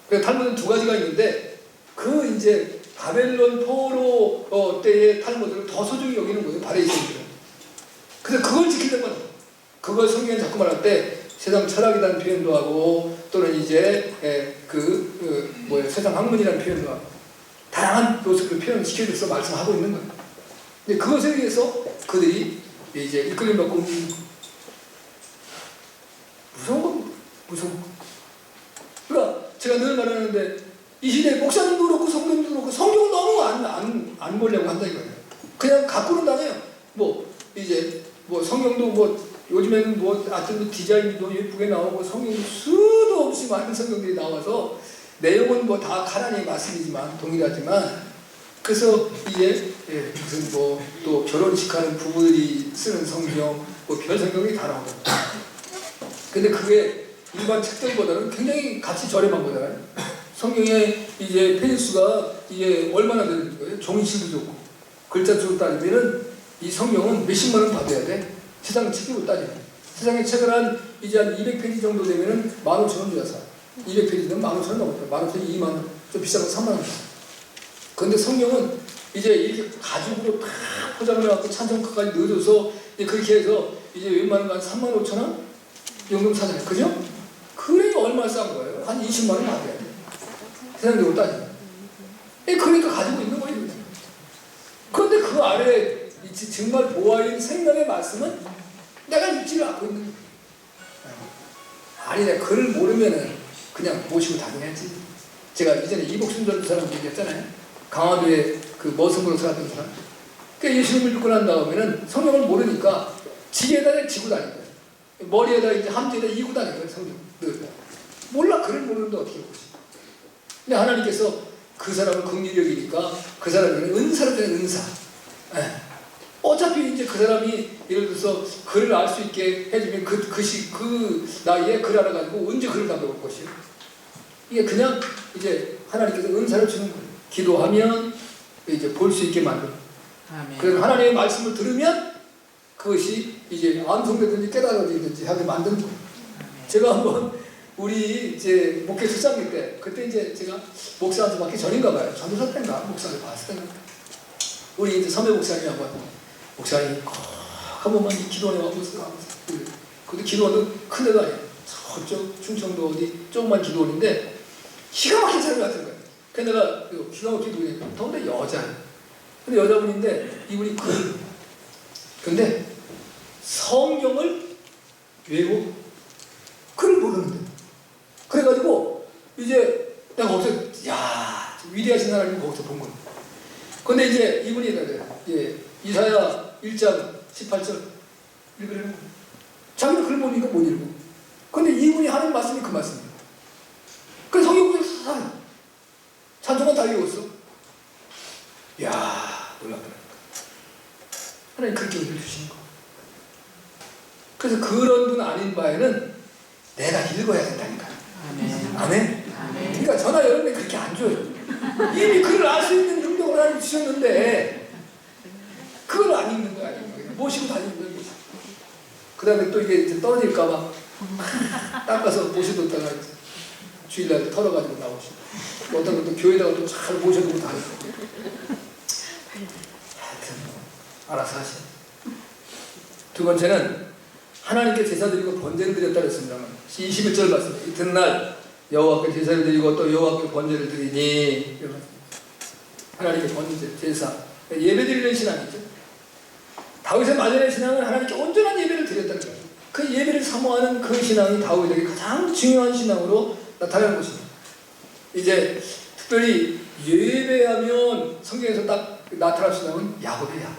그 탈무드는 두 가지가 있는데 그 이제 바벨론 포로 때의 탈무드를 더 소중히 여기는 거예요. 바리새인들은. 그래서 그걸 지키는 거예요. 그걸 성경에 자꾸 말할 때 세상 철학이라는 표현도 하고 또는 이제 세상 학문이라는 표현도 하고 다양한 모습을 표현시켜줘서 말씀하고 있는 거예요. 근데 그것에 의해서 그들이 이제 이끌림 받고 무서운 겁니다. 무서운 거. 그러니까 제가 늘 말하는데 이 시대에 목사님도 그렇고 성경도 그렇고 성경 너무 안 보려고 한다 이거예요. 그냥 갖고는 다녀요. 이제 성경도 요즘에는 하여튼 디자인도 예쁘게 나오고 성경도 수도 없이 많은 성경들이 나와서 내용은 다 하나님의 말씀이지만 동일하지만 그래서 이제 무슨 또 결혼식하는 부부들이 쓰는 성경 별 성경이 다 나오고 근데 그게 일반 책들보다는 굉장히 값이 저렴한 거잖아요. 성경의 이제 페이지수가 이게 얼마나 되는 거예요? 종이실도 좋고 글자 수로 따지면은 이 성경은 몇십만 원 받아야 돼. 세상 책으로 따지면 세상의 책을 한 200페이지 정도 되면은 15,000원 줘야 사. 200페이지는 15,000원 넘었어요. 15,000원이 2만 원, 좀 비싼 거 3만 원. 그런데 성경은 이제 이렇게 가죽으로 다 포장을 해갖고 찬성까지 넣어줘서 그렇게 해서 이제 웬만한 거 한 35,000원 연금 사잖아요. 그죠? 그래 얼마 싼 거예요? 한 20만 원 받아야 돼. 세상적으로 따지면. 그러니까 가지고 있는 거예요. 그런데 그 아래 정말 보아인 생명의 말씀은 내가 읽지를 않고 있는 거예요. 아니 내가 글을 모르면은 그냥 모시고 다녀야지. 제가 이전에 이복순 사람 얘기했잖아요. 강화도에 그 머슴으로 살았던 사람. 그러니까 예수님을 믿고 난 다음에는 성경을 모르니까 지게에다 지고 다닐 거예요. 머리에다 이제 함대에다 이고 다닐 거예요. 성경 늘. 몰라 글을 모르는데 어떻게 보지? 근데 하나님께서 그 사람은 긍휼력이니까 그 사람에는 은사를 주는 은사. 어차피 이제 그 사람이 예를 들어서 글을 알 수 있게 해주면 그 나이에 글 알아가지고 언제 글을 다 배울 것이에요. 이게 그냥 이제 하나님께서 은사를 주는 거예요. 기도하면 이제 볼 수 있게 만드는. 그래서 하나님의 말씀을 들으면 그것이 이제 암송되든지 깨달아지든지 하게 만드는 거예요. 제가 한번 우리 이제 목회 수장일 때 그때 이제 제가 목사한테 받기 전인가 봐요. 전도사 때인가 목사를 봤을 때인가. 우리 이제 선배 목사님이 한번 목사님 한 번만 기도원에 와보세요. 근데 기도원은 큰 데가 아니에요. 저쪽 충청도 어디 조그만 기도원인데 기가 막힌 사람이 같은 거예요. 그래서 내가 기가 막히게 누구냐. 더군다나 여자예요. 근데 여자분인데 이분이 근데 성경을 외우고 글을 모르는데 그래가지고 이제 내가 거기서 야 위대하신 하나님 거기서 본 거예요. 근데 이제 이분이 이사야 1장 18절 읽으려는 거예요. 자기는 글 모르니까 못 읽고. 근데 이분이 하는 말씀이 그 말씀이에요. 그래서 성경을 살아요. 찬송만 다 읽었어. 이야 놀랍더라니까. 하나님 그렇게 읽어주시는 거. 그래서 그런 분 아닌 바에는 내가 읽어야 된다니까. 아멘. 그러니까 저나 여러분이 그렇게 안 줘요. 이미 글을 알 수 있는 능력을 하나님 주셨는데 그걸 안 읽는 거야. 모시고 다니는 거예요. 그 다음에 또 이게 이제 떨어질까봐 닦아서 모셔뒀다가 주일날 털어가지고 나오시고 어떤 것도 교회에다가 또 잘 모셔두고 다니고 하여튼 알아서 하시네. 두 번째는 하나님께 제사 드리고 번제를 드렸다 그랬습니다만 21절 말씀입니다. 이튿날 여호와께 제사를 드리고 또 여호와께 번제를 드리니 하나님께 번제, 제사 예배 드리는 신앙이죠. 다윗의 마지막의 신앙은 하나님께 온전한 예배를 드렸다는 거예요. 그 예배를 사모하는 그 신앙이 다윗에게 가장 중요한 신앙으로 나타나는 것입니다. 이제 특별히 예배하면 성경에서 딱 나타날 신앙은 야곱이야.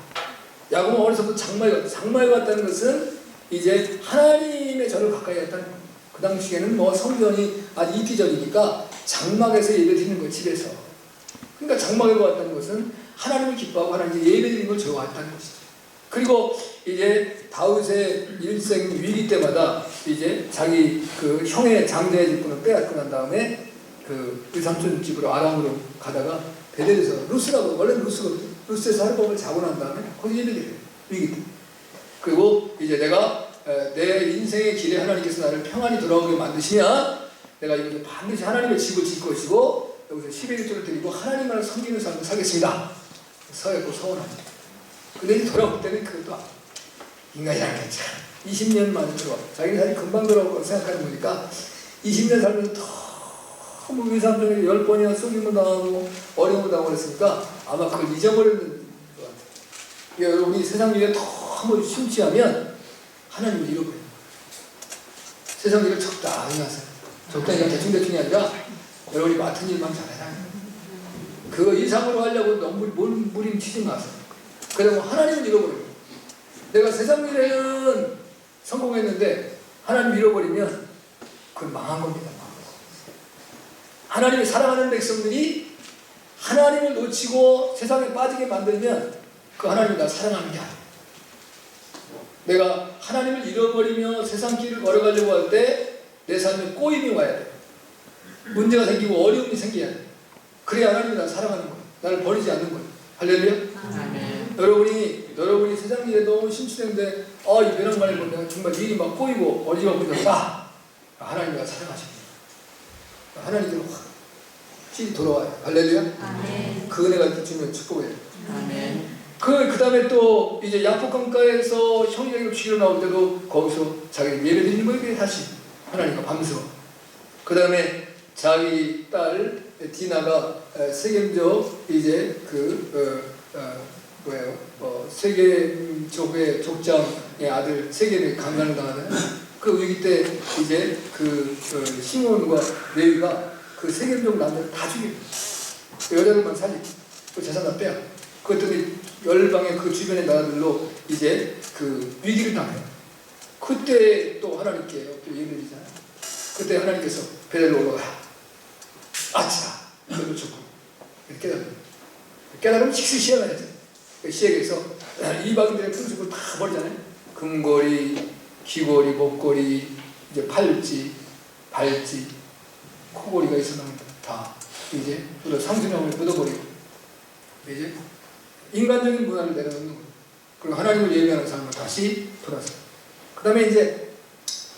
야곱은 어려서부터 장막에 갔다는 것은 이제 하나님의 전을 가까이 갔다는 거예요. 그 당시에는 성전이 아주 이티전이니까 장막에서 예배 드리는 거예요. 집에서. 그러니까 장막에 갔다는 것은 하나님을 기뻐하고 하나님께 예배 드리는 걸 좋아했다는 것이죠. 그리고 이제 다윗의 일생 위기 때마다 이제 자기 그 형의 장자의 집분을 빼앗고 난 다음에 그 삼촌 집으로 아람으로 가다가 베델에서 루스라고 원래는 루스거든요. 루스에서 하룻밤을 자고 난 다음에 거기 예배드려요. 위기 때. 그리고 이제 내가 내 인생의 길에 하나님께서 나를 평안히 돌아오게 만드시면 내가 이것을 반드시 하나님의 집을 질 것이고 여기서 11조를 드리고 하나님을 섬기는 삶을 살겠습니다. 서였고 서원합니다. 근데 이제 돌아올 때는 그것도 인간이라는 게 참 20년 만에 들어와. 자기는 사실 금방 돌아오고 생각하는 거니까 20년 살면서 너무 위삼종에 10번이나 쏘김을 당하고 어려움을 당하고 그랬으니까 아마 그걸 잊어버리는 것 같아요. 그러니까 여러분이 세상 일에 너무 심취하면 하나님을 잃어버려요. 세상 일을 적당히 하세요. 적당히 대충대충이 아니라 여러분이 맡은 일만 잘해라. 그거 이상으로 하려고 너무 무림치지 마세요. 그러면 하나님을 잃어버려요. 내가 세상 일에는 성공했는데 하나님 잃어버리면 그건 망한 겁니다. 하나님을 사랑하는 백성들이 하나님을 놓치고 세상에 빠지게 만들면 그 하나님이 나 사랑하는 게 아니에요. 내가 하나님을 잃어버리며 세상 길을 걸어가려고 할 때 내 삶에 꼬임이 와야 돼요. 문제가 생기고 어려움이 생겨야 돼요. 그래야 하나님이 나 사랑하는 거예요. 나를 버리지 않는 거예요. 할렐루야. 아멘. 여러분이 세상 일에 너무 심취되는데 이 배낭만에 보면 정말 일이 막 꼬이고 어디가 보니까 하나님이 나 사랑하십니다. 하나님께로 확실히 돌아와요. 할렐루야. 아멘. 그 은혜가 이렇게 주면 축복해요. 아멘. 그 다음에 또 이제 야복강가에서 형제를 죽이러 나올 때도 거기서 자기 예배 드리는 거예요. 다시 하나님과 밤새워. 그 다음에 자기 딸 디나가 세겜족 이제 세겜족의 족장의 아들 세겜이 강간을 당하잖아요. 그 위기 때 이제 시몬과 레위가 그 세겜족 남자를 다 죽여요. 여자들만 살리고 그 재산 다 빼요. 그랬더니 열방의 그 주변의 나라들로 이제 그 위기를 당해요. 그때 또 하나님께 또 예배드리잖아요. 그때 하나님께서 베델로 올라가. 아차! 이걸로 죽고. 깨달으면 직수 시행하죠. 시행해서 이방인들의 풍습을 다 버리잖아요. 금고리, 귀고리, 목고리, 이제 팔찌, 발찌, 코고리가 있었는 다 이제 상수령을 묻어버리고 이제 인간적인 문화를 내려놓는 거예요. 그리고 하나님을 예배하는 삶을 다시 돌아서. 그 다음에 이제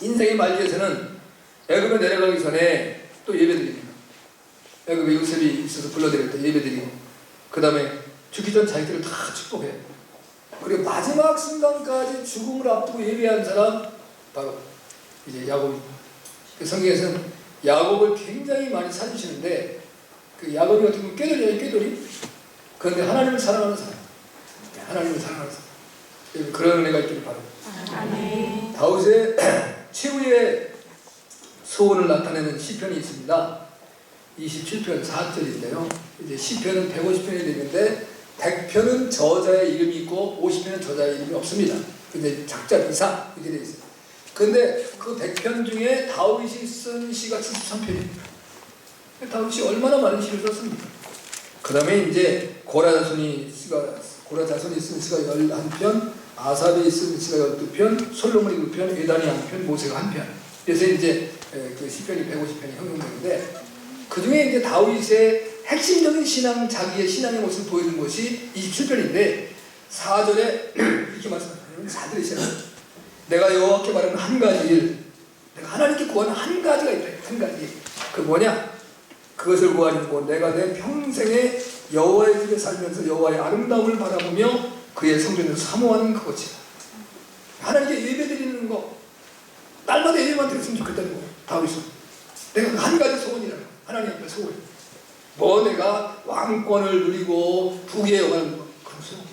인생의 말기에서는 애굽에 내려가기 전에 또 예배드립니다. 애굽에 요셉이 있어서 불러드릴 때 예배드리고 그 다음에 죽기 전 자기들을 다 축복해요. 그리고 마지막 순간까지 죽음을 앞두고 예배한 사람 바로 이제 야곱입니다. 그 성경에서는 야곱을 굉장히 많이 살리시는데 그 야곱이 같은 경우 꾀돌이에요. 꾀돌이. 그런데 하나님을 사랑하는 사람, 하나님을 사랑하는 사람, 그런 은혜가 있기를 바랍니다. 다윗의 최후의 소원을 나타내는 시편이 있습니다. 27편 4절인데요. 이제 시편은 150편이 되는데 100편은 저자의 이름이 있고 50편은 저자의 이름이 없습니다. 근데 작자 이상 이렇게 되어 있어요. 근데 그 100편 중에 다윗이 쓴 시가 73편입니다. 다윗이 얼마나 많은 시를 썼습니까? 그 다음에 이제 고라 자손이 쓴 시가 11편, 아삽이 쓴 시가 12편, 솔로몬이 2편, 에단이 1편, 모세가 1편. 그래서 이제 그 시편이 150편이 형성되는데 그 중에 이제 다윗의 핵심적인 신앙, 자기의 신앙의 모습을 보여준 것이 27편인데 4절에 이렇게 말씀하시면 잘 들으시나요? 내가 여호와께 말하는 한 가지 일, 내가 하나님께 구하는 한 가지가 있다. 한 가지. 그 뭐냐? 그것을 구하려고 내가 내 평생에 여호와의 집에 살면서 여호와의 아름다움을 바라보며 그의 성전을 사모하는 그것이다. 하나님께 예배드리는 거 날마다 예배만 드렸으면 좋겠다는 거예요. 다윗은 내가 한 가지 소원이라는 거예요. 하나님 앞에 소원. 뭐 내가 왕권을 누리고 부귀에 영화를 누리고 그런 소원.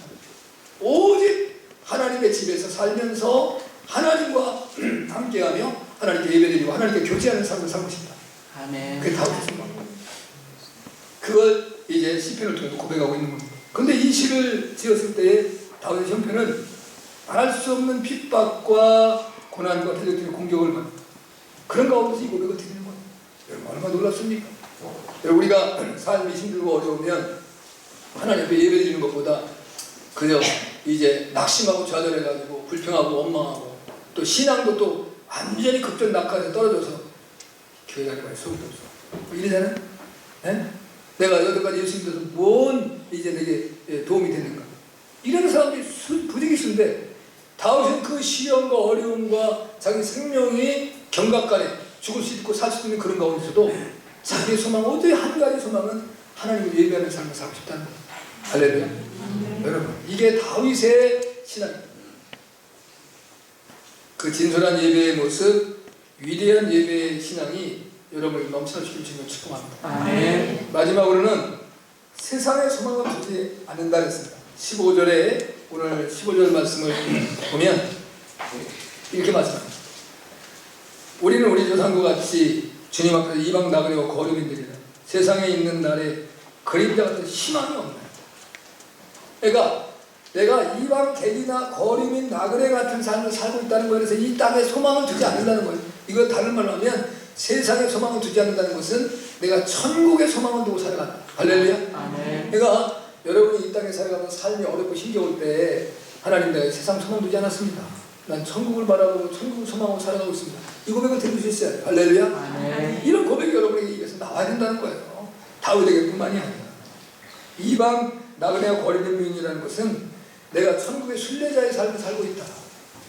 오직 하나님의 집에서 살면서 하나님과 함께하며 하나님께 예배드리고 하나님께 교제하는 삶을 살고 싶다. 아멘. 그게 다윗의 소망입니다. 그걸 이제 시편을 통해서 고백하고 있는 겁니다. 그런데 이 시를 지었을 때의 다윗의 형편은 말할 수 없는 핍박과 고난과 대적들의 공격을 받는 그런 가운데서 이 고백을 드리는 거예요. 여러분 얼마나 놀랍습니까? 여러분 우리가 삶이 힘들고 어려우면 하나님 앞에 예배드리는 것보다 그저 이제 낙심하고 좌절해가지고 불평하고 원망하고 또 신앙도 또 완전히 급전 낙하에 떨어져서 교회 다니고 소용도 없어. 뭐 이러잖아요? 네? 내가 여태까지 예수 믿어서 뭔 이제 내게 도움이 되는가? 이런 사람들이 부득이 있는데 다윗은 그 시련과 어려움과 자기 생명이 경각간에 죽을 수 있고 살 수 있는 그런 가운데서도 자기의 소망, 오직 한 가지 소망은 하나님을 예배하는 삶을 살고 싶다는 거예요. 할렐루야. 여러분, 이게 다윗의 신앙입니다. 그 진솔한 예배의 모습, 위대한 예배의 신앙이 여러분을 넘쳐나시길 주님을 축복합니다. 아멘. 마지막으로는 세상의 소망을 두지 않는다 했습니다. 15절에 오늘 15절 말씀을 보면 이렇게 말씀합니다. 우리는 우리 조상과 같이 주님 앞에서 이방 나그네와 거류민들이라 세상에 있는 날에 그림자 같은 희망이 없나요? 그러니까 내가 이방 객이나 거류민 나그네 같은 삶을 살고 있다는 거에서 이 땅에 소망을 두지 않는다는 거예요. 이거 다른 말로 하면 세상에 소망을 두지 않는다는 것은 내가 천국에 소망을 두고 살아간다. 할렐루야. 아멘. 그러니까 여러분이 이 땅에 살아가면 삶이 어렵고 힘겨울 때 하나님, 내가 세상 소망 두지 않았습니다. 난 천국을 바라보고 천국을 소망하고 살아가고 있습니다. 이 고백을 들으실 수 있어요. 할렐루야. 아멘. 이런 고백이 여러분에게 입에서 나와야 된다는 거예요. 다윗에게 뿐만이 아니라 이방 나그네와 거리는 민이라는 것은 내가 천국의 순례자의 삶을 살고 있다.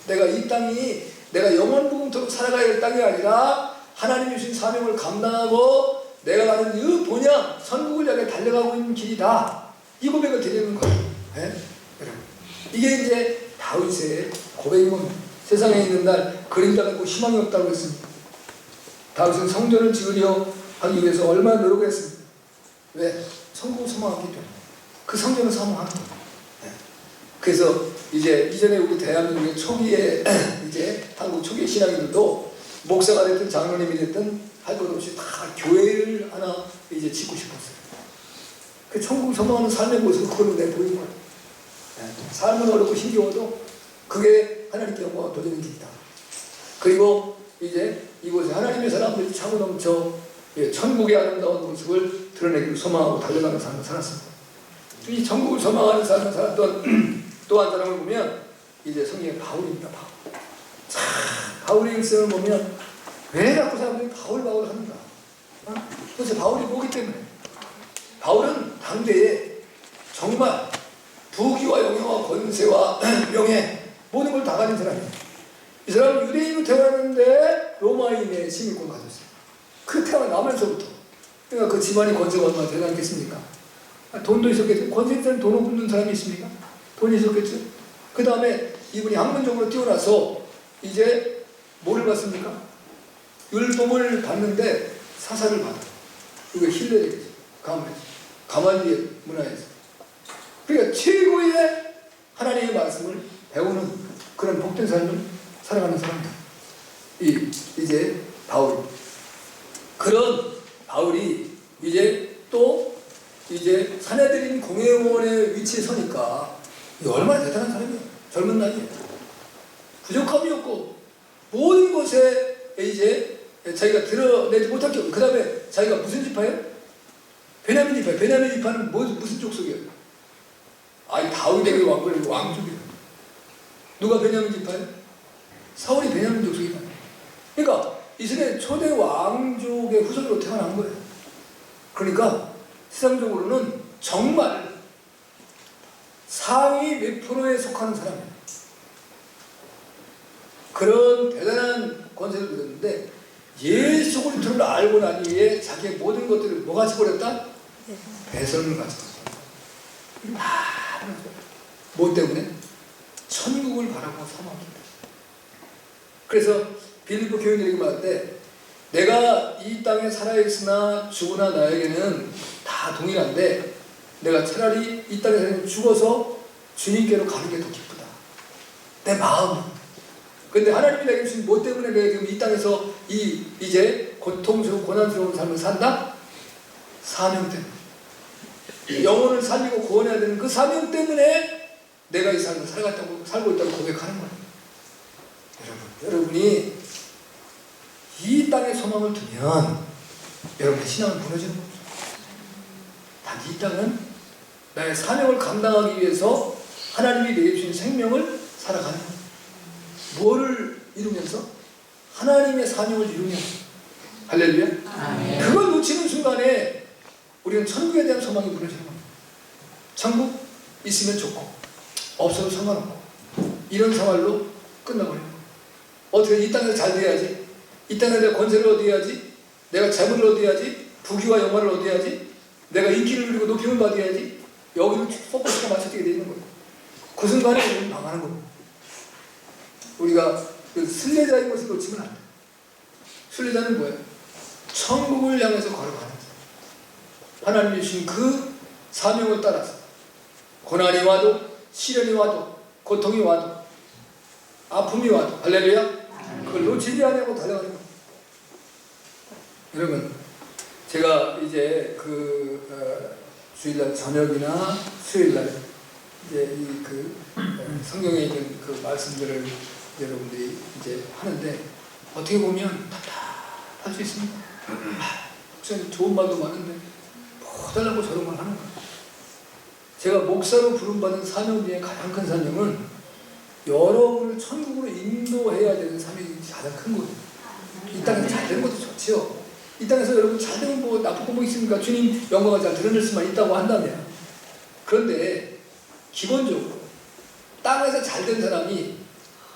내가 이 땅이 내가 영원부금토록 살아가야 할 땅이 아니라 하나님이 주신 사명을 감당하고 내가 가는 이 본향 천국을 향해 달려가고 있는 길이다. 이 고백을 드리는 거예요. 네? 여러분, 이게 이제 다윗의 고백인 겁니다. 세상에 있는 날 그림자 같고 희망이 없다고 했습니다. 다윗은 성전을 지으려 하기 위해서 얼마나 노력했습니다. 왜? 천국을 소망하기 때문에. 그 성전을 사모하는 거예요. 네. 그래서 이제 이전에 우리 대한민국의 초기에 이제 한국 초기의 신앙인들도 목사가 됐든 장로님이 됐든 할 것 없이 다 교회를 하나 이제 짓고 싶었어요. 그 천국 소망하는 삶의 모습을 그걸로 내보이는 거예요. 네. 삶은 어렵고 힘겨워도 그게 하나님께 영광을 돌리는 길이다. 그리고 이제 이곳에 하나님의 사람들이 차고 넘쳐 천국의 아름다운 모습을 드러내기를 소망하고 달려가는 삶을 살았습니다. 이 천국을 소망하는 삶을 살았던 또 한 사람을 보면 이제 성경의 바울입니다. 바울의 일생을 보면 왜 자꾸 사람들이 바울 하는가? 도대체 바울이 뭐기 때문에? 바울은 당대에 정말 부귀와 영예와 권세와 명예 모든 걸 다 가진 사람이에요. 이 사람은 유대인으로 태어났는데 로마인의 시민권 가졌어요. 그 태어나면서부터. 그러니까 그 집안이 권세가 얼마나 대단했겠습니까? 돈도 있었겠죠. 권세 있는 돈 없는 사람이 있습니까? 돈이 있었겠죠. 그 다음에 이분이 학문적으로 뛰어나서 이제 뭐를 받습니까? 율법을 받는데 사사를 받아요. 이거 힐레리죠. 가말리엘 문화에서. 그러니까 최고의 하나님의 말씀을 배우는 그런 복된 삶을 살아가는 사람들. 이제 바울. 그런 바울이 이제 또 이제 사내들인 공회원의 위치에 서니까 얼마나 대단한 사람이에요. 젊은 나이에. 부족함이 없고 모든 것에 이제 자기가 드러내지 못할 경우, 그 다음에 자기가 무슨 지파예요? 베냐민 지파예요. 베냐민 지파는 무슨 족속이에요? 아니 다윗에게 왕족이에요. 누가 베냐민 지파예요? 사울이 베냐민 족속이다. 그러니까 이스라엘 초대 왕족의 후손으로 태어난 거예요. 그러니까 세상적으로는 정말 상위 몇 프로에 속하는 사람이에요. 그런 대단한 권세를 누렸는데 예수 그리스도를 알고 난 이후에 자기의 모든 것들을 뭐 같이 버렸다? 배설을 같이 버렸다. 뭐 때문에? 천국을 바라고 사모합니다. 그래서 빌립보 교인들에게 말할 때 내가 이 땅에 살아있으나 죽으나 나에게는 다 동일한데 내가 차라리 이 땅에 죽어서 주님께로 가는 게 더 기쁘다. 내 마음은. 근데 하나님이 내게 주신 뭐 때문에 내가 지금 이 땅에서 이제 고통스러운 고난스러운 삶을 산다? 사명 때문에. 영혼을 살리고 구원해야 되는 그 사명 때문에 내가 이 삶을 살고 있다고 고백하는 거예요. 여러분이 이 땅에 소망을 두면 여러분의 신앙은 무너지는 거죠. 단 이 땅은 나의 사명을 감당하기 위해서 하나님이 내게 주신 생명을 살아가는 거예요. 뭐를 이루면서? 하나님의 사명을 이루면서. 할렐루야. 아멘. 그걸 놓치는 순간에 우리는 천국에 대한 소망이 무너지는 겁니다. 천국 있으면 좋고 없어도 상관없고 이런 생활로 끝나버려요. 어떻게 이 땅에서 잘 돼야지, 이 땅에서 내가 권세를 얻어야지, 내가 재물을 얻어야지, 부귀와 영화를 얻어야지, 내가 인기를 누리고 높임을 받아야지, 여기로 포커스가 맞춰지게 되는 거예요. 그 순간에 우리는 망하는 겁니다. 우리가 그 순례자인 것을 놓치면 안 돼요. 순례자는 뭐예요? 천국을 향해서 걸어가는 거예요. 하나님이 주신 그 사명을 따라서 고난이 와도, 시련이 와도, 고통이 와도, 아픔이 와도, 할렐루야, 그걸 놓치지 않고 달려가는 거예요. 여러분, 제가 이제 주일날 저녁이나 수요일날 이제 성경에 있는 그 말씀들을 여러분들이 이제 하는데, 어떻게 보면 답답할 수 있습니다. 목사님 좋은 말도 많은데 뭐 달라고 저런 걸 하는 거예요. 제가 목사로 부름받은 사명 중에 가장 큰 사명은 여러분을 천국으로 인도해야 되는 사명이 가장 큰 거예요. 이 땅에서 잘 되는 것도 좋지요. 이 땅에서 여러분 잘 되면 뭐 나쁜 거 뭐 있습니까? 주님 영광을 잘 드러낼 수만 있다고 한다면. 그런데 기본적으로 땅에서 잘 된 사람이,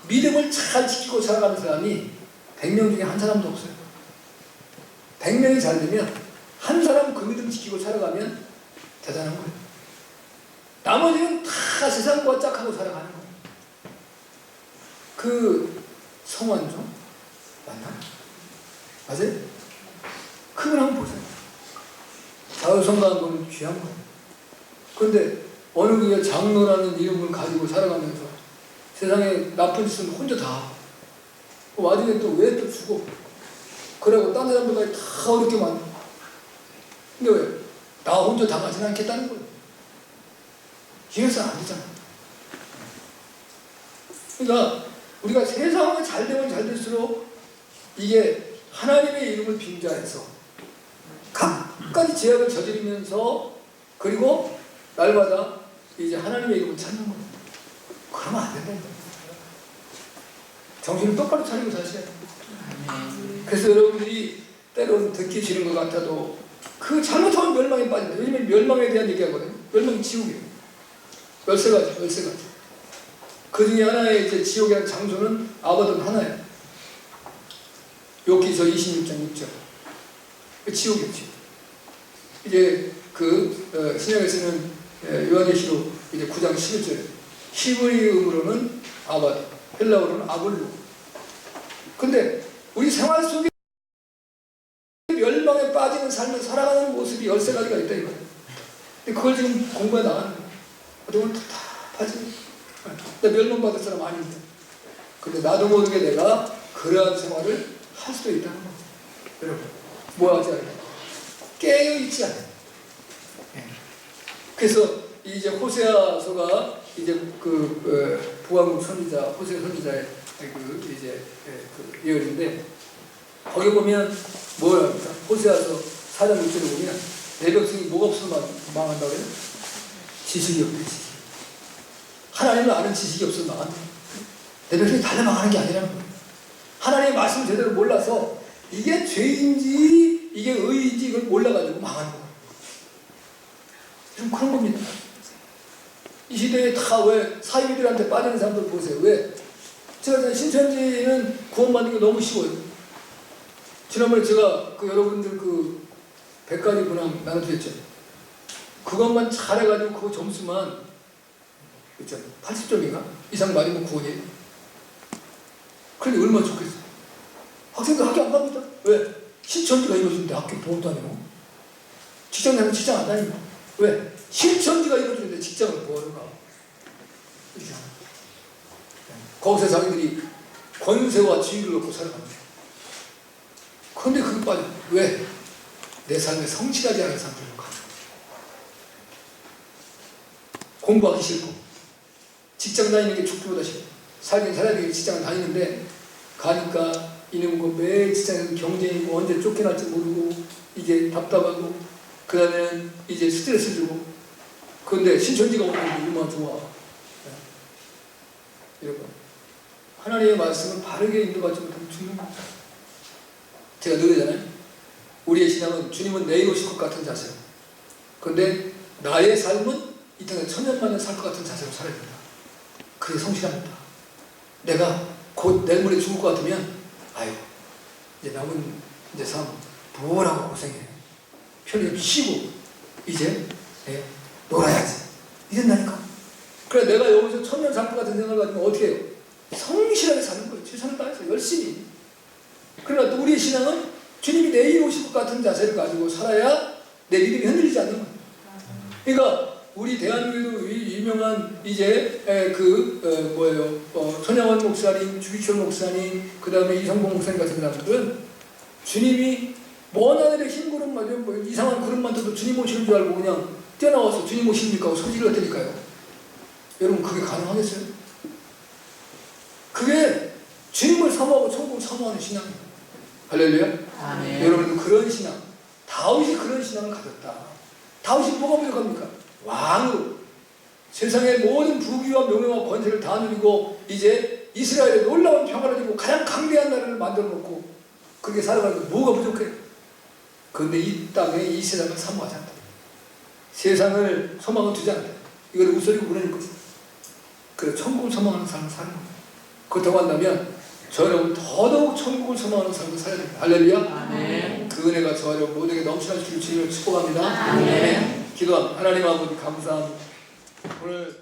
믿음을 잘 지키고 살아가는 사람이 100명 중에 한 사람도 없어요. 100명이 잘 되면 한 사람 그 믿음 지키고 살아가면 대단한 거예요. 나머지는 다 세상과 짝하고 살아가는 거예요. 그 성환종 맞나? 맞아요? 그걸 한번 보세요. 자유성가한 거는 귀한 거예요. 그런데 어느 교회 장로라는 이름을 가지고 살아가면서 세상에 나쁜 짓은 혼자 다 하고, 그 와중에 또 왜 또 주고, 그러고 딴 사람들까지 다 어렵게 만들고. 근데 왜? 나 혼자 당하지는 않겠다는 거예요. 이래서는 안 되잖아. 그러니까 우리가 세상은 잘 되면 잘 될수록 이게 하나님의 이름을 빙자해서 각가지 죄악을 저지르면서, 그리고 날마다 이제 하나님의 이름을 찾는 거예요. 그러면 안 된다는 거예요. 정신을 똑바로 차리고 사셔야 돼요. 그래서 여러분들이 때로는 듣기 싫은 것 같아도 그 잘못하면 멸망에 빠진다. 왜냐면 멸망에 대한 얘기하거든요. 멸망이 지옥이에요. 13가지. 그 중에 하나의 이제 지옥이라는 장소는 아바돈 하나예요. 욥기서 26장 6절. 그 지옥이에요, 지옥. 이제 신약에서는 요한계시록 이제 9장 11절. 히브리어로는 아바돈, 헬라어로는 아볼로. 근데 우리 생활 속에 멸망에 빠지는 삶을 살아가는 모습이 13가지가 있다 이거예요. 근데 그걸 지금 공부해 나가는 거예요. 어떻게 보면 답답하지. 나 멸망받을 사람 아닌데. 근데 나도 모르게 내가 그러한 생활을 할 수도 있다는 거예요. 여러분, 뭐 하지 않아요? 깨어있지 않아요. 그래서 이제 호세아서가 이제 부왕국 선지자, 호세 선지자의 예언인데, 거기 보면 뭘 합니까? 호세아서 4장 6절에 보면 내 백성이 뭐가 없으면 망한다고 해요? 지식이 없대, 지식. 하나님을 아는 지식이 없으면 망한다. 내 백성이 달려 망하는 게 아니라는 거예요. 하나님의 말씀을 제대로 몰라서 이게 죄인지 이게 의인지 이걸 몰라가지고 망하는 거예요. 좀 그런 겁니다. 이 시대에 다 왜 사이비들한테 빠지는 사람들 보세요. 왜? 제가 신천지는 구원받는 게 너무 쉬워요. 지난번에 제가 여러분들 100가지 근황 나눠드렸죠. 그것만 잘해가지고 그 점수만 그렇죠? 80점인가? 이상 맞으면 구원이에요. 그런데 얼마나 좋겠어요. 학생들 학교 안 갑니다. 왜? 신천지가 이루어주는데 학교 보험도 아니고. 직장 다니면 직장 안 다니고. 왜? 신천지가 이루어주는데 직장을 뭐하러 가? 그렇죠? 거기서 자기들이 권세와 지위를 놓고 살아갑니다. 그런데 그게 빠져. 왜? 내 삶에 성실하지 않은 사람들로 가. 공부하기 싫고 직장 다니는 게 죽기보다 싫어. 살긴 살아야 되게 직장을 다니는데 가니까 이놈 거 매일 직장에서 경쟁이고 언제 쫓겨날지 모르고 이게 답답하고 그 다음에 이제 스트레스 주고. 그런데 신천지가 오는 게 얼마나 좋아. 여러분, 하나님의 말씀은 바르게 인도받지 못하면 죽는 겁니다. 제가 늘 그러잖아요. 우리의 신앙은 주님은 내일 오실 것 같은 자세로. 그런데 나의 삶은 이 땅에 천년만년 살 것 같은 자세로 살아야 된다. 그게 성실합니다. 내가 곧 내일 모레 죽을 것 같으면 아유 이제 남은 이제 삶 뭐라고 고생해. 편히 좀 쉬고 이제 놀아야지. 이랬다니까. 그래 내가 여기서 천년 살 것 같은 생각을 가지면 어떻게 해요? 성실하게 사는 거예요. 최선을 다해서 열심히. 그러나 또 우리의 신앙은 주님이 내일 오실 것 같은 자세를 가지고 살아야 내 믿음이 흔들리지 않는 거예요. 그러니까 우리 대한민국에도 유명한 이제 손양원 목사님, 주기철 목사님, 그 다음에 이성봉 목사님 같은 사람들은 주님이 먼 하늘의 흰 구름 말이야 뭐 이상한 구름만 떠도 주님 오시는 줄 알고 그냥 뛰어나와서 주님 오십니까 하고 소리를 했다니까요. 여러분 그게 가능하겠어요? 그게 주님을 사모하고 천국을 사모하는 신앙입니다. 할렐루야. 아멘. 여러분도 그런 신앙, 다윗이 그런 신앙을 가졌다. 다윗이 뭐가 부족합니까? 왕으로 세상의 모든 부귀와 명예와 권세를 다 누리고 이제 이스라엘에 놀라운 평화를 주고 가장 강대한 나라를 만들어 놓고 그렇게 살아가는데 뭐가 부족해? 그런데 이 땅에 이 세상을 사모하지 않다. 세상을 소망을 두지 않다. 이걸 웃소리고 부르는 거지. 그래서 천국을 소망하는 삶을 사는 거예요. 그렇다고 한다면 저 여러분 더더욱 천국을 소망하는 삶을 살아야 됩니다. 할렐루야. 아멘. 그 은혜가 저 여러분 모두에게 넘쳐날 줄 주님을 축복합니다. 아멘. 기도합니다. 하나님 아버지 감사합니다. 오늘